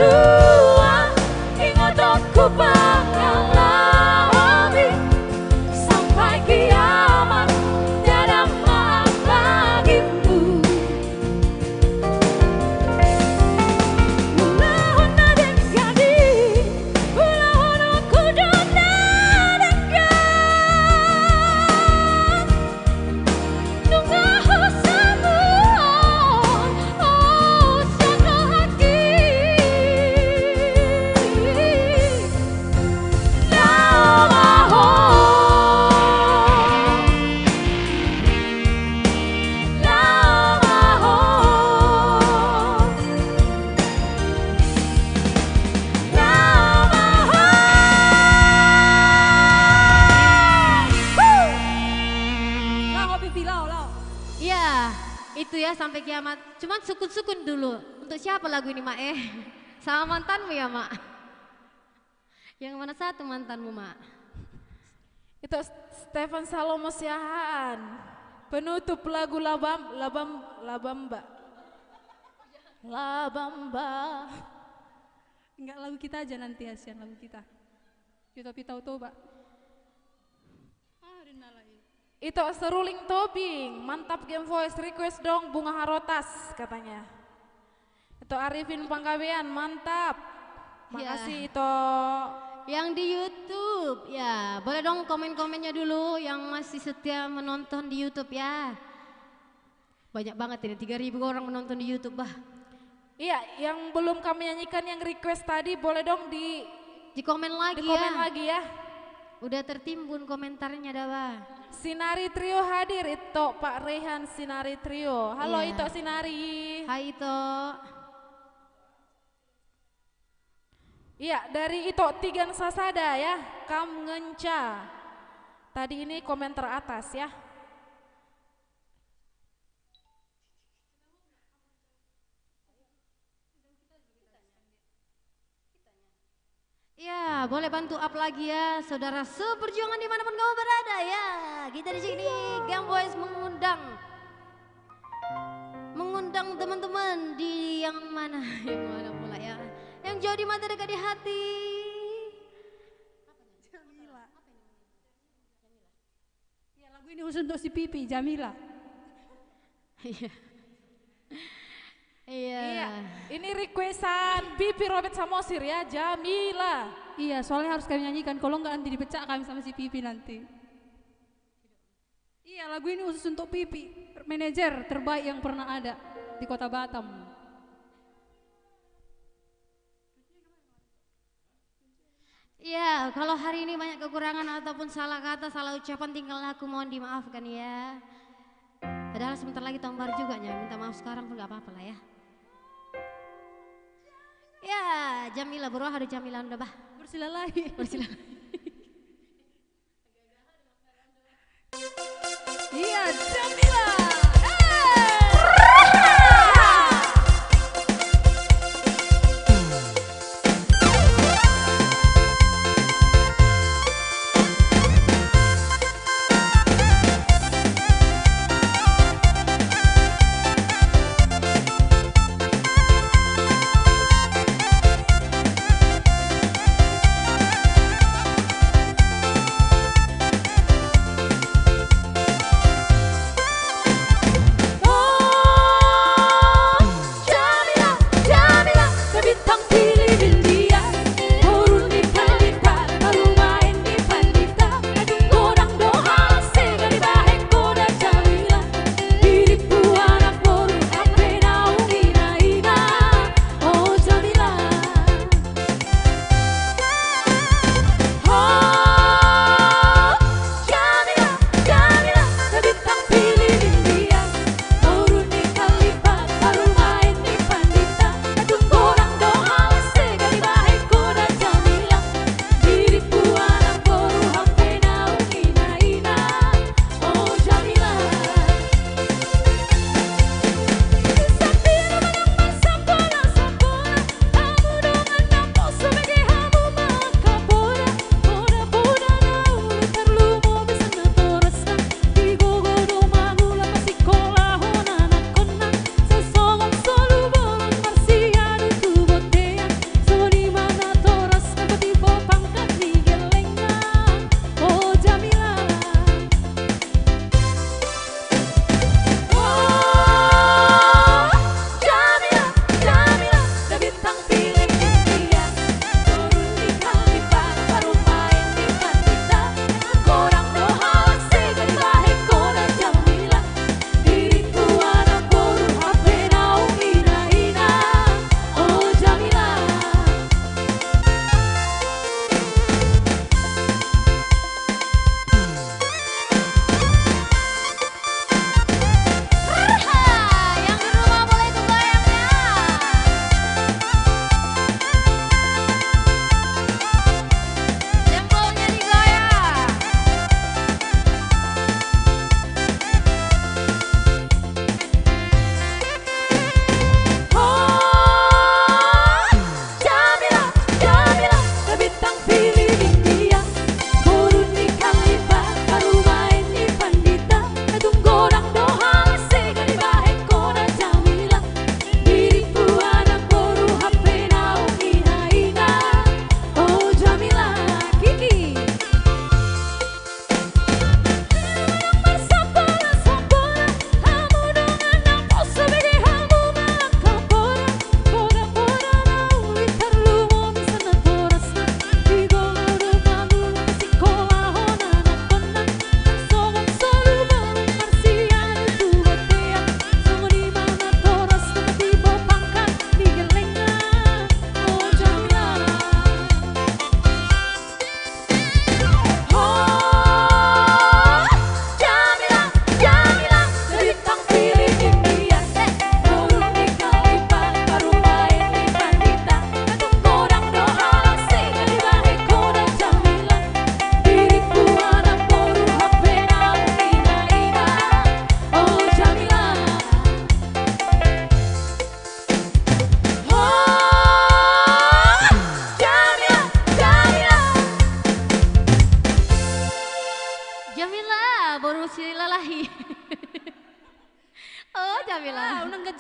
berdua, ingatanku bakal lami sampai kiamat, tiada maaf bagimu. Ulahun adik gadis, ulahun aku dondadakan, nunggah semua, oh satu hati. Lau pipi lau lau. Ya, itu ya sampai kiamat. Cuman sukun-sukun dulu. Untuk siapa lagu ini, Mak? Sama mantanmu ya, Mak? Yang mana satu mantanmu, Mak? Itu Stefan Salomo Siahaan, penutup lagu Labamba. Enggak, lagu kita aja nanti Asian, lagu kita. Pita Toba. Itu seruling tobing, mantap Game Voice, request dong Bunga Harotas katanya. Itu Arifin Panggabean, mantap. Makasih itu. Yang di YouTube, ya boleh dong komen-komennya dulu yang masih setia menonton di YouTube ya. Banyak banget ini, 3.000 orang menonton di YouTube, bah. Iya, yang belum kami nyanyikan yang request tadi boleh dong di komen lagi komen ya. lagi ya. Udah tertimbun komentarnya dah, bah. Sinari Trio hadir itu Pak Rehan Sinari Trio. Halo Iya. itu Sinari. Hai Ito. Iya, dari itu Tigan Sasada ya, Kam Ngenca. Tadi ini komentar atas ya. Ya, boleh bantu up lagi ya, saudara seperjuangan dimanapun kamu berada ya. Kita di sini Game Voice mengundang teman-teman di yang mana pula ya, yang jauh di mata dekat di hati. Jamila. Ya, lagu ini khusus untuk si Pipi, Jamila. Iya. Iya, ini requestan Bibi Robert Samosir ya, Jamila. Iya, soalnya harus kami nyanyikan, kalau enggak nanti dipecah kami sama si Pipi nanti. Iya, lagu ini khusus untuk Pipi, manajer terbaik yang pernah ada di Kota Batam. Ya, kalau hari ini banyak kekurangan ataupun salah kata, salah ucapan, tinggal aku mohon dimaafkan ya. Padahal sebentar lagi tahun baru juga ya, minta maaf sekarang pun gak apa-apa lah ya. Ya, Jamila bro, ada Jamila udah bah. Bersilahi. Iya, Jamila.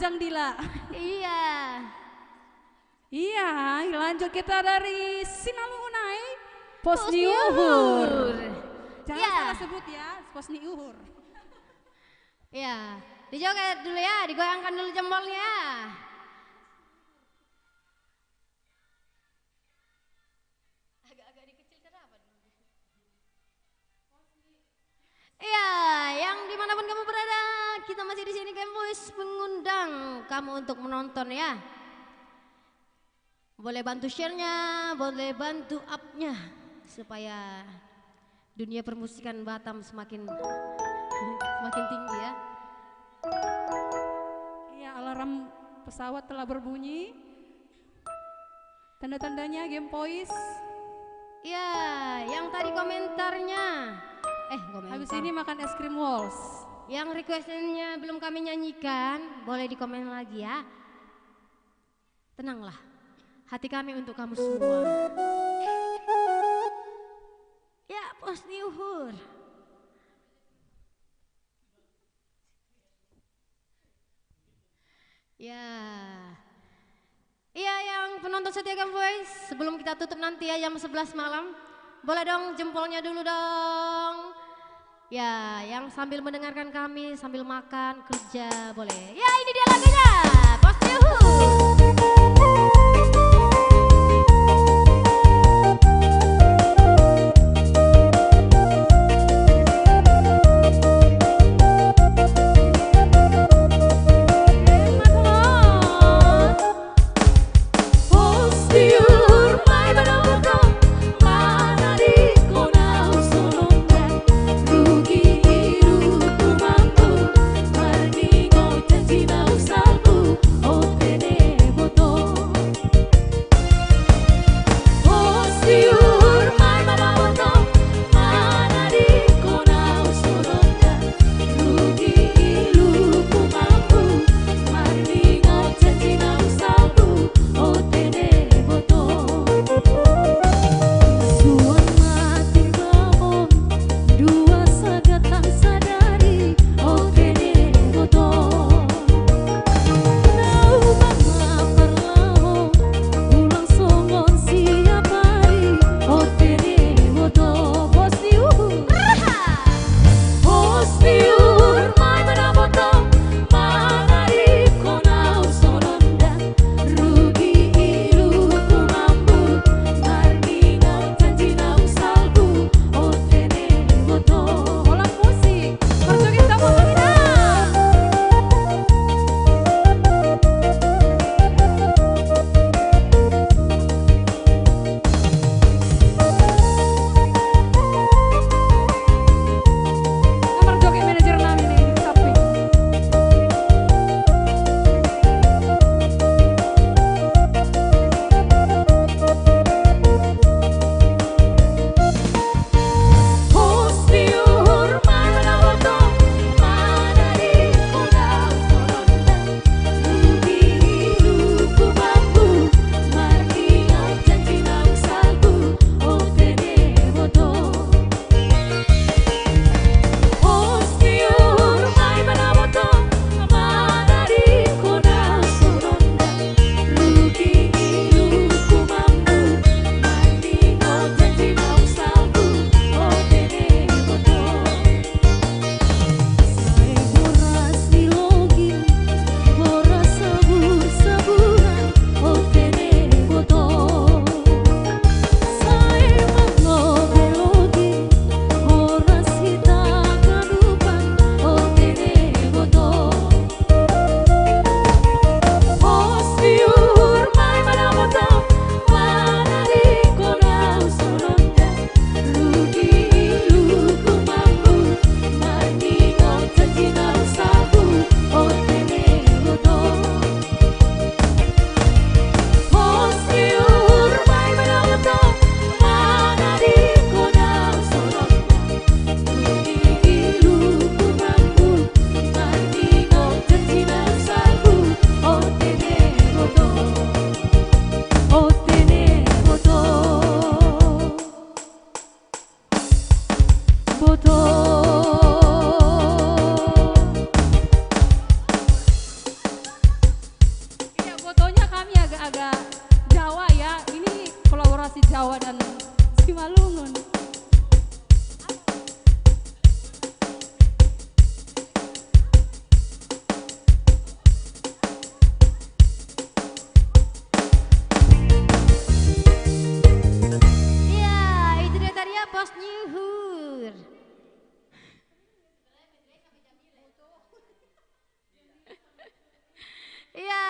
Ajang Dila. Iya. Iya, lanjut kita dari Sinalu Unai, Posni Uhur. Jangan Ya. salah sebut ya, Posni Uhur. Ya, dijoget dulu ya, digoyangkan dulu jempolnya. Agak-agak dikecilkan apa? Iya, yang dimanapun kamu berada, kita masih di sini Game Voice mengundang kamu untuk menonton ya. Boleh bantu share-nya, boleh bantu up-nya supaya dunia permusikan Batam semakin tinggi ya. Iya, alarm pesawat telah berbunyi. Tanda-tandanya Game Voice. Iya, yang tadi komentarnya. Habis ini makan es krim Walls. Yang request-nya belum kami nyanyikan, boleh dikomen lagi ya. Tenanglah, hati kami untuk kamu semua. Ya, Posni Uhur. Ya. Iya, yang penonton setia Game Voice, sebelum kita tutup nanti ya jam 11 malam, boleh dong jempolnya dulu dong. Ya, yang sambil mendengarkan kami, sambil makan, kerja, boleh. Ya, ini dia lagunya, Posni Uhur. Oh, agak-agak Jawa ya. Ini kolaborasi Jawa dan Simalungun. Iya, itu dia tadi ya Bos Nyuhur. Iya.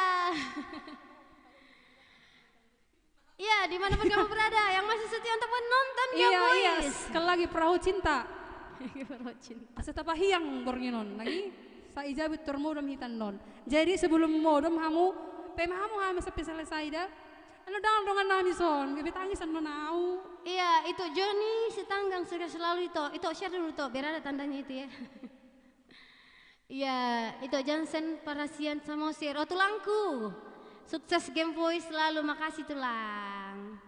Iya, dimanapun kamu berada, yang masih setia untuk menonton Game Iya, iya, Boys. sekali lagi perahu cinta. Perahu cinta. Setapa hiang bornginon lagi. Sa ijabit termodom hitan non. Jadi sebelum modom hamu, pemahamu hamu sampai selesai dah. Ano dang dongan nami son, bibit tangisan menau. Iya, itu Joni si tanggang sudah selalu itu share dulu tuh, biar ada tandanya itu ya. Iya, itu Jansen Parasian Samosir. Oh tulangku, sukses Game Boys selalu, makasih tulang.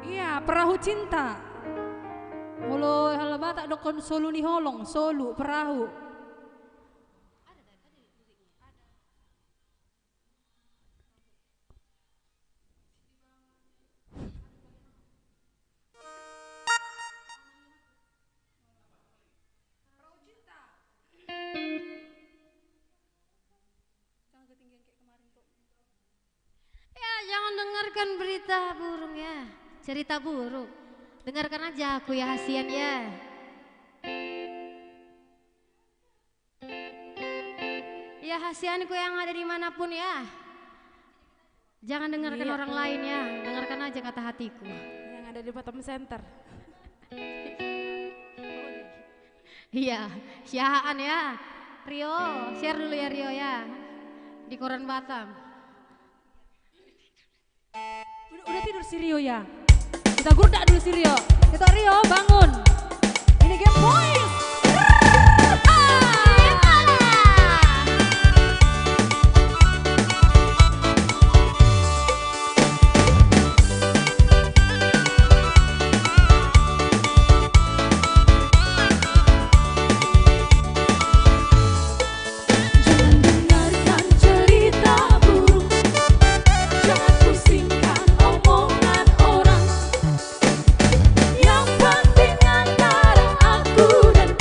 Iya, perahu cinta. Mulu halabata dokon solu ni holong, solu perahu. Ya, jangan dengarkan berita burung ya, cerita buruk. Dengarkan aja aku ya Hasian ya. Ya Hasianku yang ada dimanapun ya. Jangan dengarkan orang lain ya, dengarkan aja kata hatiku. Yang ada di Batam Center. Iya, Syahaan ya. Rio, share dulu ya Rio ya. Di koran Batam. Udah tidur si Rio ya? Kita gurda dulu si Rio. Kita Rio bangun. Ini Game Boys. Jangan dengarkan cerita buruk, jangan pusingkan omongan orang. Yang penting antara aku dan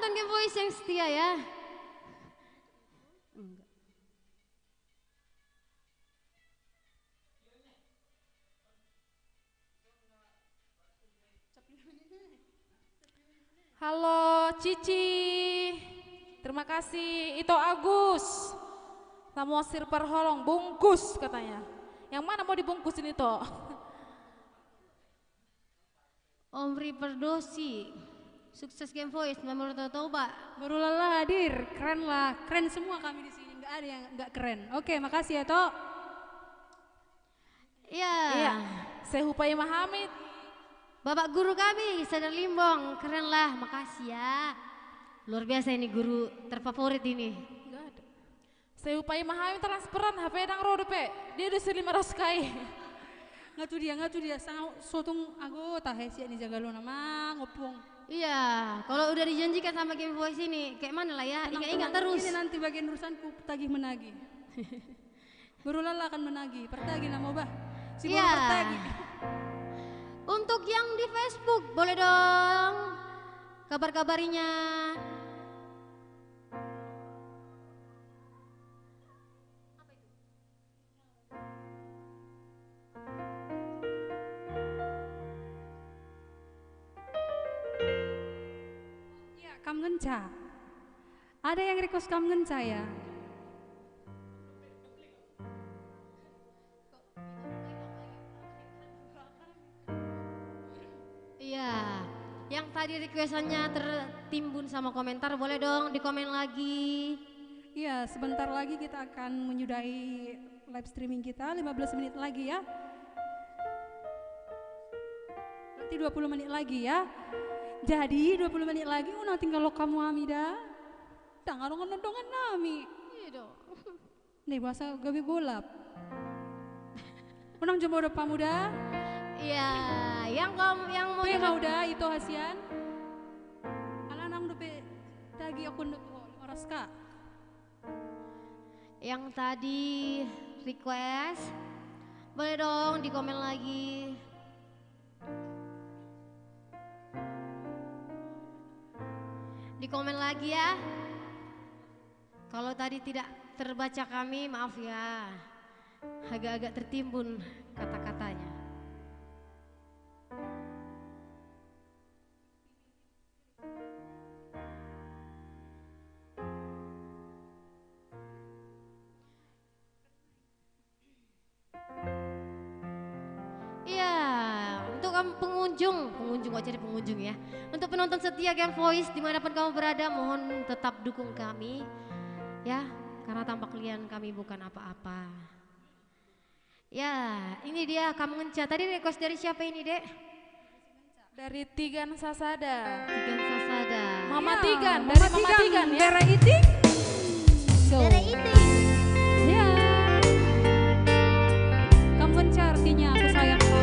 penonton Game Voice yang setia ya. Halo Cici, terima kasih. Ito Agus, Samosir Perholong, bungkus katanya. Yang mana mau dibungkusin itu? Omri Perdosi, sukses Game Voice, Memor Toba. Baru lelah hadir, keren lah, keren semua kami di sini, nggak ada yang nggak keren. Oke, makasih ya Tok. Iya. Iya, saya Hupai Mahamid. Bapak guru kami, Sadar Limbong, keren lah, makasih ya. Luar biasa ini guru terfavorit ini. Enggak ada. Saya Hupai Mahamid transferan HP dang rodo pe. Dia udah 500 kai. Ngatu dia, sangat sotung anggota hesi ini jaga lo nama ngopong. Iya, kalau udah dijanjikan sama Game Voice ini, kayak mana lah ya, ingat-ingat terus. Ini nanti bagian urusanku tagih menagih. Baru lelah akan menagih, pertagih nama bah. Si Iya. pertagih. Untuk yang di Facebook, boleh dong kabar-kabarinya. Ya, Kam Ngenca. Ada yang request Kam Ngenca ya? Iya, yang tadi requestannya tertimbun sama komentar, boleh dong di komen lagi. Iya, sebentar lagi kita akan menyudahi live streaming kita, 15 menit lagi ya. Berarti 20 menit lagi ya. Jadi 20 menit lagi una tinggal lo kamu Amida. Tangan nondongan nami. Iya dong. Nih bahasa gawe bolap. Unang jembo udah pamuda. Iya, yang mau Pe udah itu hasian. Alanang udah pe tagi akun tuh oras kak. yang tadi request, boleh dong di komen lagi. Di komen lagi ya. Kalau tadi tidak terbaca kami, maaf ya. Agak-agak tertimbun kata-katanya. Iya, untuk kamu pengunjung kok jadi pengunjung ya. Untuk penonton setia Game Voice dimanapun kamu berada, mohon tetap dukung kami ya, karena tanpa kalian kami bukan apa-apa. Ya, ini dia kamu ngenca. Tadi request dari siapa ini, Dek? Dari Tigan Sasada. Tigan Sasada. Mama Ya, Tigan, Mama dari Mama Tigan, Tigan ya. Dere Iting. So. Dere Iting. Ya. Kamu kencar artinya aku sayang kamu.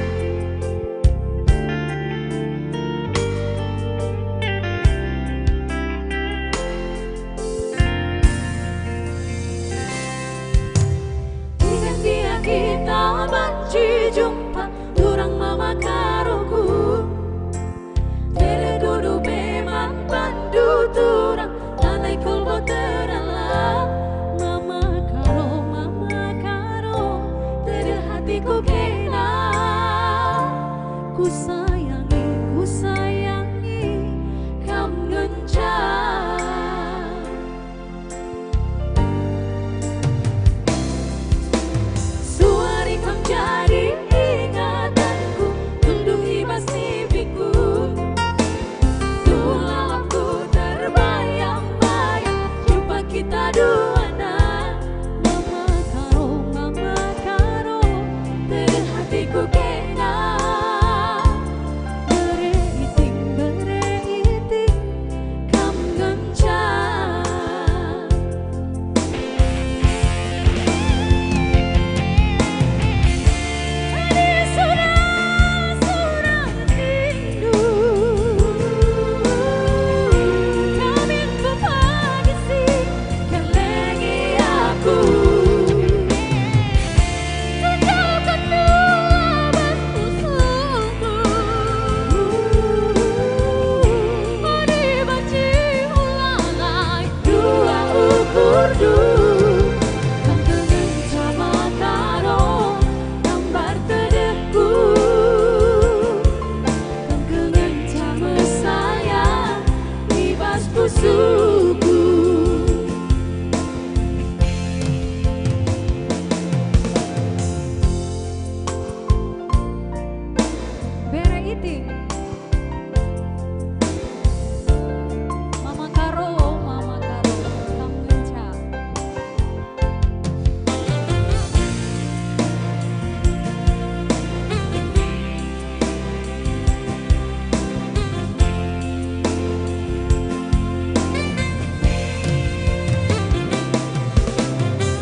Dengan dia kita banci jumpa durang mama karuku. Tere dudu memang bandu turang tanai kulbo terala mama busukku. Bere iting. Mama Karo, kamu menca.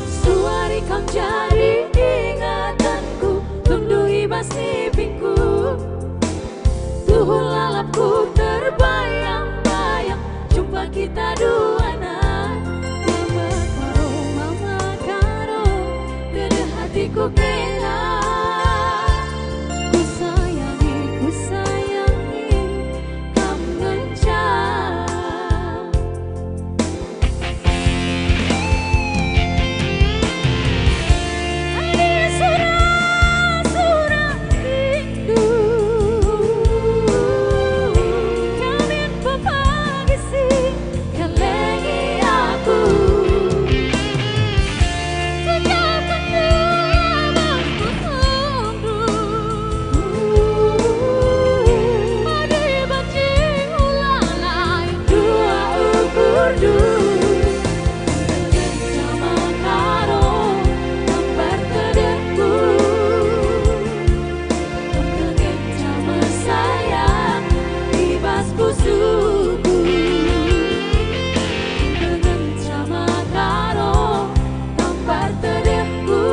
Suari kam jadi ingatanku, tundui basi pingku. Tuhul lalapku terbayang-bayang, jumpa kita duana. Mama Karo, gede hatiku kena. Ku sayangi, kam ngencang. Ada surat-surat rindu, kamin papagisi, kalengi aku. Sejak kenal abangku hundu, pada bancing ulalai dua ukur sama karo gambar kedekku. Kengen sama sayang ibas busukku. Kengen sama karo gambar kedekku.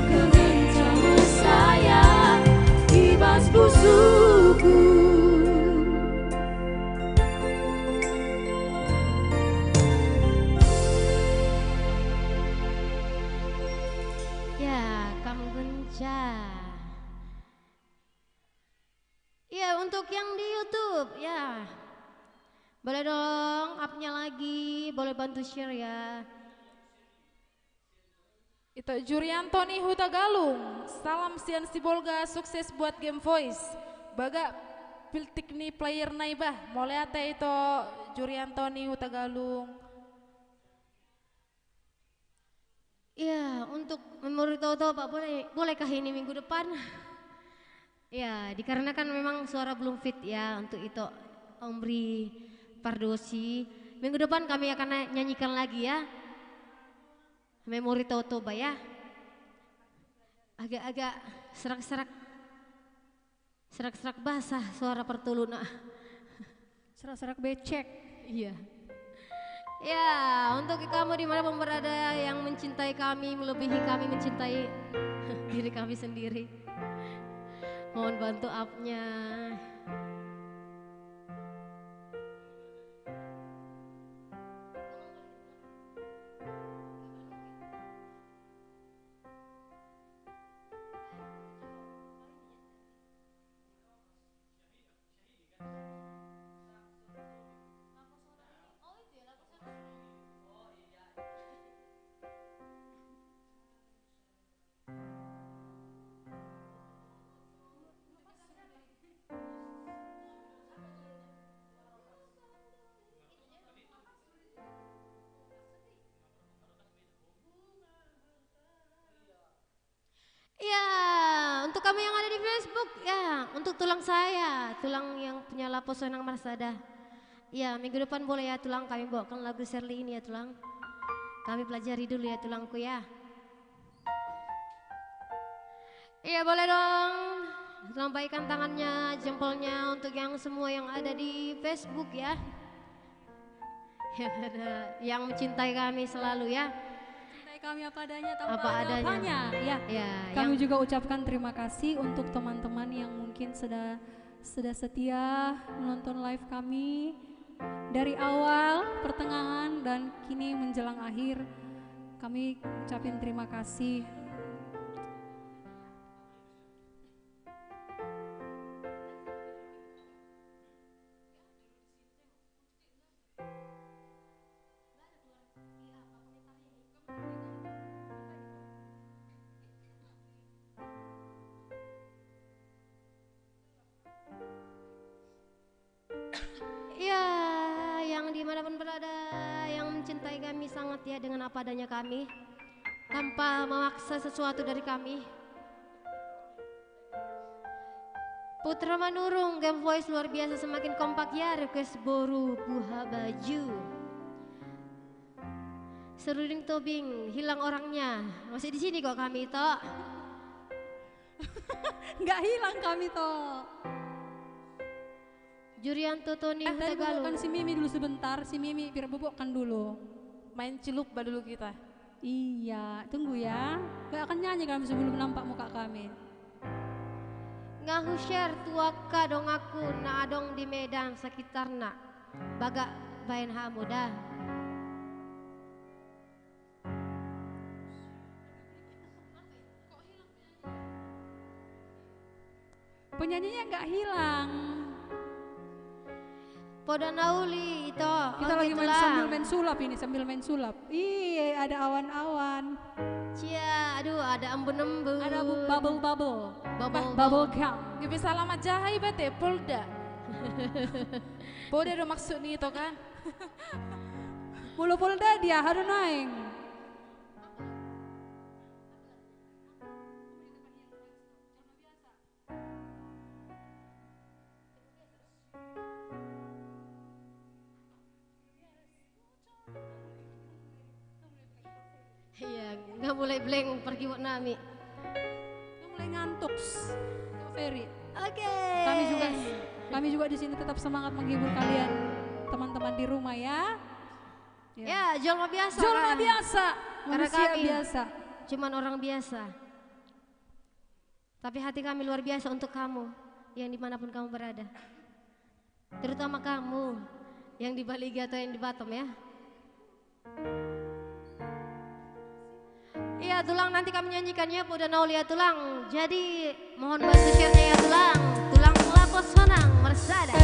Kengen sama sayang ibas busukku. Ya, kamu genca. Ya, untuk yang di YouTube, ya. Boleh dong up-nya lagi, boleh bantu share ya. Itu Jurianto nih Huta Galung. Salam Sian Sibolga, sukses buat Game Voice. Baga piltik nih player naibah. Mulai ate itu Jurianto nih Huta Galung. Ya, untuk memori Toto Pak bolehkah ini minggu depan? Ya, dikarenakan memang suara belum fit ya untuk itu Omri Pardosi. Minggu depan kami akan nyanyikan lagi ya. Memori Toto Pak ya. Agak-agak serak-serak basah suara Pertuluna. Serak-serak becek. Iya. Ya, untuk kamu dimanapun berada yang mencintai kami, melebihi kami mencintai diri kami sendiri. Mohon bantu up-nya. Ya, untuk kamu yang ada di Facebook, ya, untuk tulang saya, tulang yang punya lapo sonang marsada. Ya, minggu depan boleh ya tulang kami bawakan lagu Shirley ini ya tulang. Kami pelajari dulu ya tulangku ya. Iya boleh dong, lambaikan tangannya, jempolnya untuk yang semua yang ada di Facebook ya. Yang mencintai kami selalu ya. Cintai kami apa adanya tanpa Apa ada adanya. apanya. Ya. Ya, Kami yang juga ucapkan terima kasih untuk teman-teman yang mungkin sudah setia menonton live kami dari awal, pertengahan dan kini menjelang akhir. Kami ucapin terima kasih. ya berada yang mencintai kami sangat ya dengan apa adanya kami, tanpa memaksa sesuatu dari kami. Putra Manurung, Game Voice luar biasa semakin kompak ya, request boru buha baju. Seruding tobing, hilang orangnya, masih di sini kok kami toh. Nggak hilang kami toh. Jurianto Tony Tadi Hutagalu. bobokkan si Mimi dulu sebentar, si Mimi biar bobokkan dulu. Main cilukba dulu kita. Iya, tunggu ya. Gak akan nyanyi kami sebelum nampak muka kami. Ngahu share tuaka dong aku na adong di Medan sekitarna. Baga bain hamuda. Penyanyinya nggak hilang. Poda nauli itu. Kita lagi main sambil main sulap ini, sambil main sulap. Iya, ada awan-awan. Cia, aduh ada embun-embun. Ada bubble-bubble. Bubble Bubble gum. Gak bisa lama jahai bete polda. Polda ada maksud nih itu kan. Mulu polda dia harus naik. Iya, nggak mulai blank pergi buat nami. Udah mulai ngantuk. Kak Ferry. Oke. Kami juga di sini tetap semangat menghibur kalian teman-teman di rumah ya. Ya, Jolma biasa. Jolma kan? biasa, Karena manusia kami biasa. cuman orang biasa. Tapi hati kami luar biasa untuk kamu yang dimanapun kamu berada. Terutama kamu yang di Bali atau yang di Batam ya. Iya Tulang, nanti kami nyanyikannya Poda Naulia Tulang. Jadi mohon bantu share-nya ya Tulang. Tulang Lapos Sonang Mersada.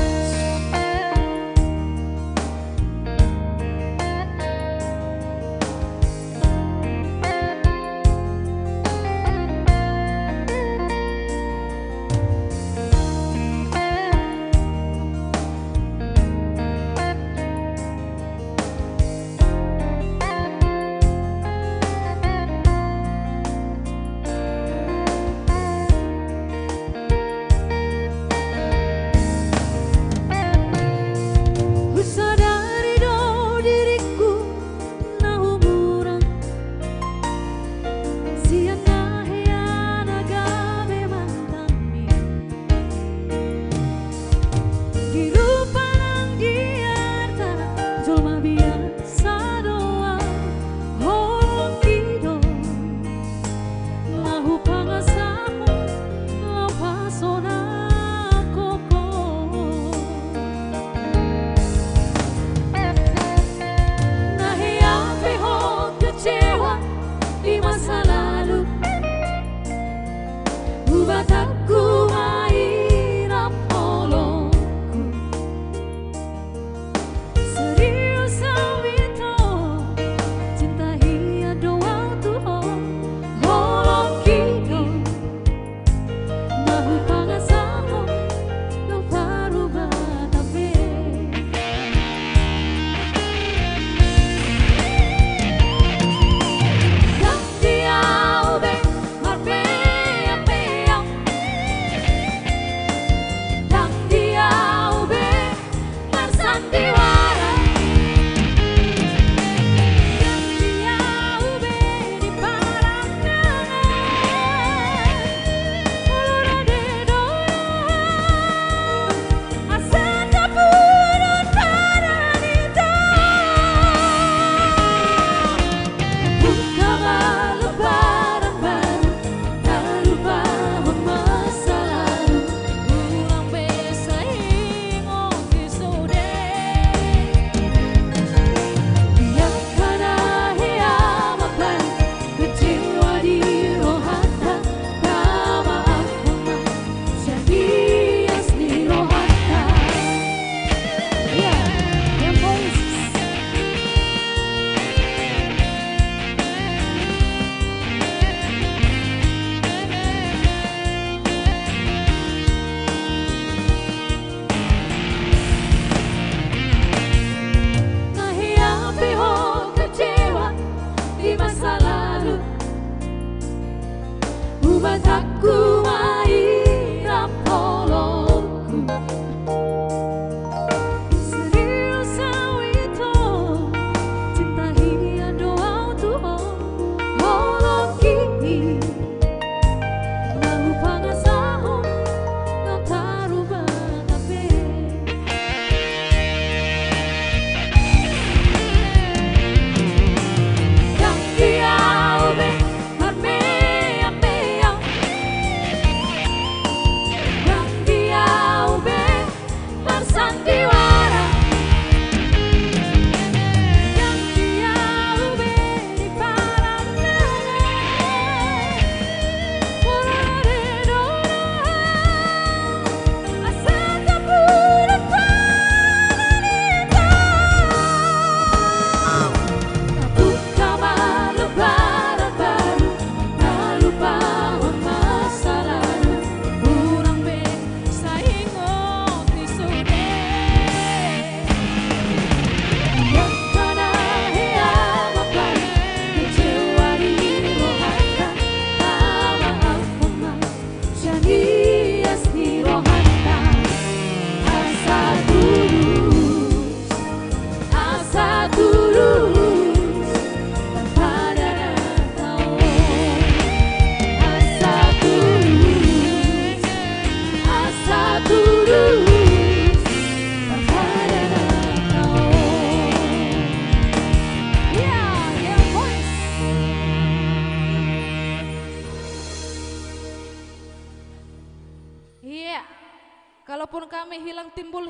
Kalaupun kami hilang timbul,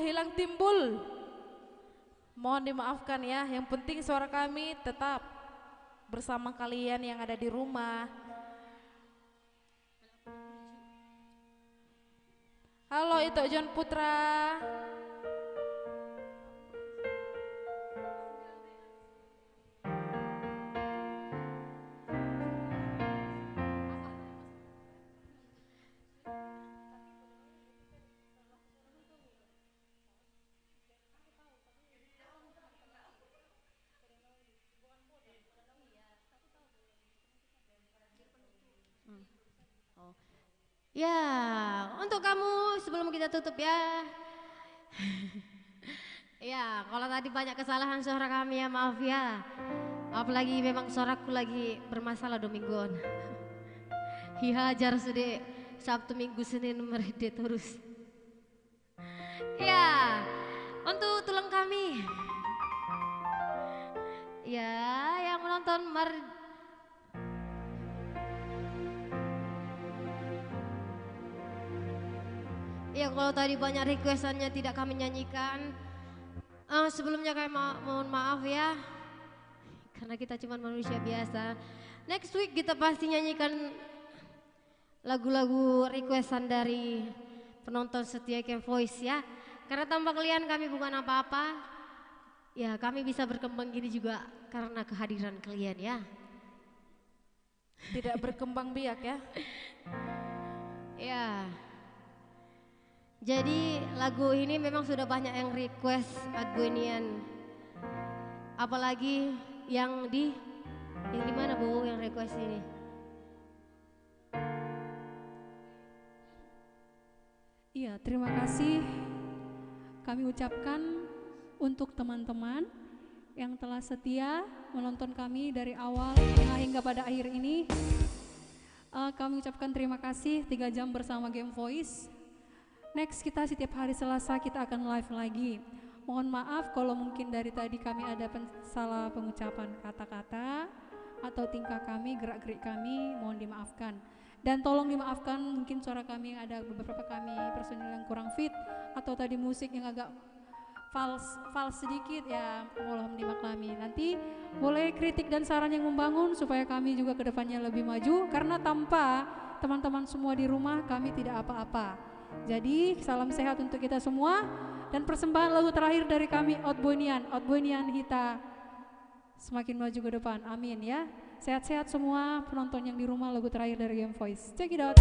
mohon dimaafkan ya. Yang penting suara kami tetap bersama kalian yang ada di rumah. Halo, itu John Putra. Ya, untuk kamu sebelum kita tutup ya. Ya, kalau tadi banyak kesalahan suara kami ya, maaf ya. Apalagi memang suaraku lagi bermasalah 2 mingguan. Ya, jar sudah Sabtu Minggu Senin merede terus. Ya, untuk tulang kami. Ya, yang menonton ya, kalau tadi banyak requestannya tidak kami nyanyikan. Sebelumnya kami mohon maaf ya, karena kita cuma manusia biasa. Next week kita pasti nyanyikan lagu-lagu requestan dari penonton setia Game Voice ya. Karena tanpa kalian kami bukan apa-apa. Ya, kami bisa berkembang gini juga karena kehadiran kalian ya. Tidak berkembang biak ya. Ya. Jadi lagu ini memang sudah banyak yang request Adboinian. Apalagi yang di mana Bu yang request ini? Iya, terima kasih kami ucapkan untuk teman-teman yang telah setia menonton kami dari awal hingga pada akhir ini. Kami ucapkan terima kasih 3 jam bersama Game Voice. Next kita setiap hari Selasa kita akan live lagi. Mohon maaf kalau mungkin dari tadi kami ada salah pengucapan kata-kata atau tingkah kami, gerak-gerik kami, mohon dimaafkan. Dan tolong dimaafkan mungkin suara kami ada beberapa kami personil yang kurang fit atau tadi musik yang agak false sedikit ya, mohon dimaklumi. Nanti boleh kritik dan saran yang membangun supaya kami juga kedepannya lebih maju, karena tanpa teman-teman semua di rumah kami tidak apa-apa. Jadi salam sehat untuk kita semua dan persembahan lagu terakhir dari kami Adboinian Hita semakin maju ke depan, amin ya. Sehat-sehat semua penonton yang di rumah, lagu terakhir dari Game Voice, check it out.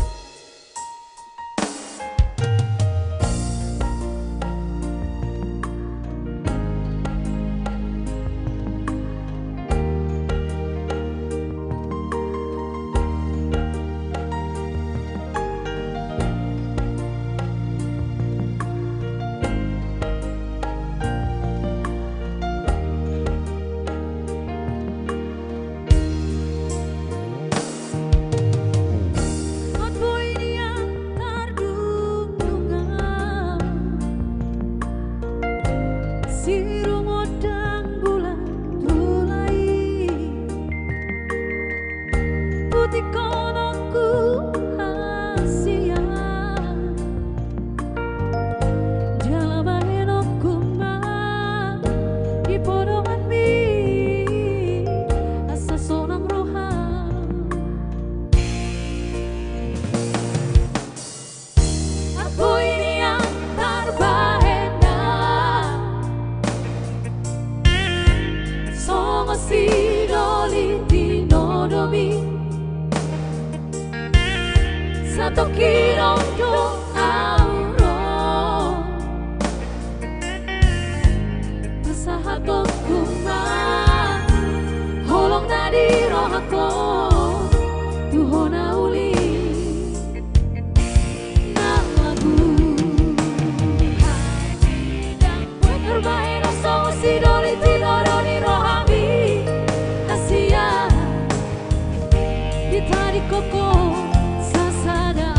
Di tarik koko sasada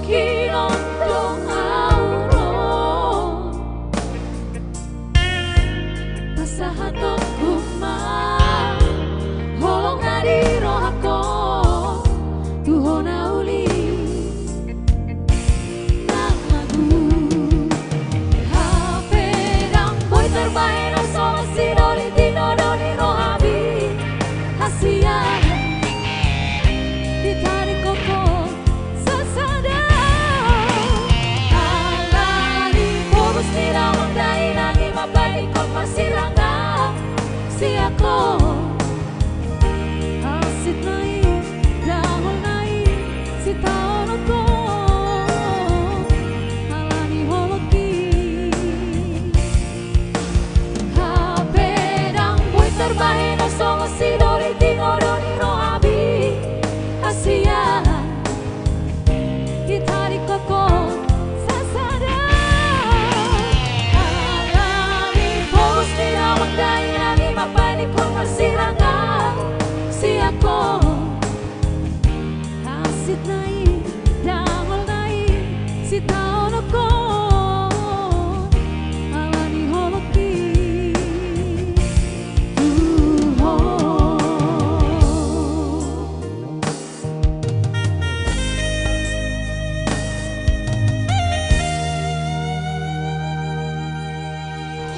kinondong auro pasahatok kumah holong adiro ako tuhona uli nang lagu HP dang boy terbaik no song si doli tino doni rohabi hasian ditarik koko sesada alani fokus tidak mengdai nangi mabani kok masih rangga si aku asit naik dahol naik si taon ako alani holoki HP dang boy terbaik no song si doli tino doni rohabi Asia ditarik koko sasada alami fokus tidak mengdai nani mapani pun masih rangga si aku asit naik dangol naik si taon ako alani holoki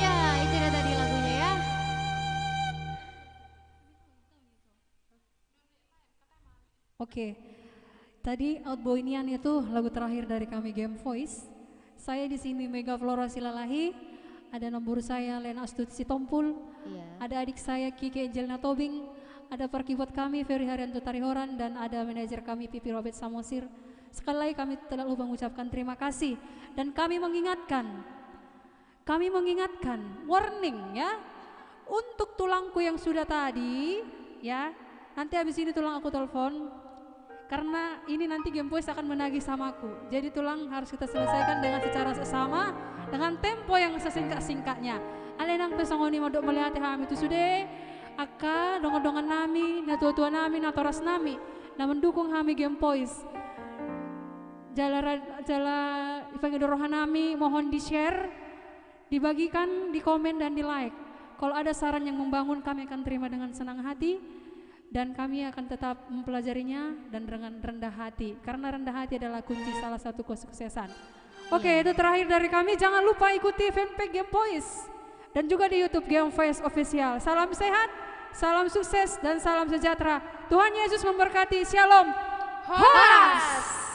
Ya, itu dia tadi lagunya ya. Oke, tadi Outboynian itu lagu terakhir dari kami Game Voice. Saya di sini Mega Flora Silalahi, ada nombor saya Lena Astuti Sitompul, Iya. ada adik saya Kiki Angelina Tobing, ada parkibot kami Ferry Haryanto Tarihoran, dan ada manajer kami Pipi Robert Samosir. Sekali lagi kami tidak lupa mengucapkan terima kasih dan kami mengingatkan, warning ya, untuk tulangku yang sudah tadi ya, nanti habis ini tulang aku telepon. Karena ini nanti Game Voice akan menagih samaku. Jadi tulang harus kita selesaikan dengan secara sesama, dengan tempo yang sesingkat-singkatnya. Alenang pesongoni modok melihat kami itu sudah aka dongan-dongan nami, na tua-tua nami, na toras nami, na mendukung kami Game Voice. Jala ipangidorohan nami mohon di-share, dibagikan, di komen dan di like. Kalau ada saran yang membangun kami akan terima dengan senang hati. Dan kami akan tetap mempelajarinya dan dengan rendah hati. Karena rendah hati adalah kunci salah satu kesuksesan. Oke, itu terakhir dari kami. Jangan lupa ikuti fanpage Game Voice. Dan juga di YouTube Game Voice Official. Salam sehat, salam sukses, dan salam sejahtera. Tuhan Yesus memberkati. Shalom. Horas!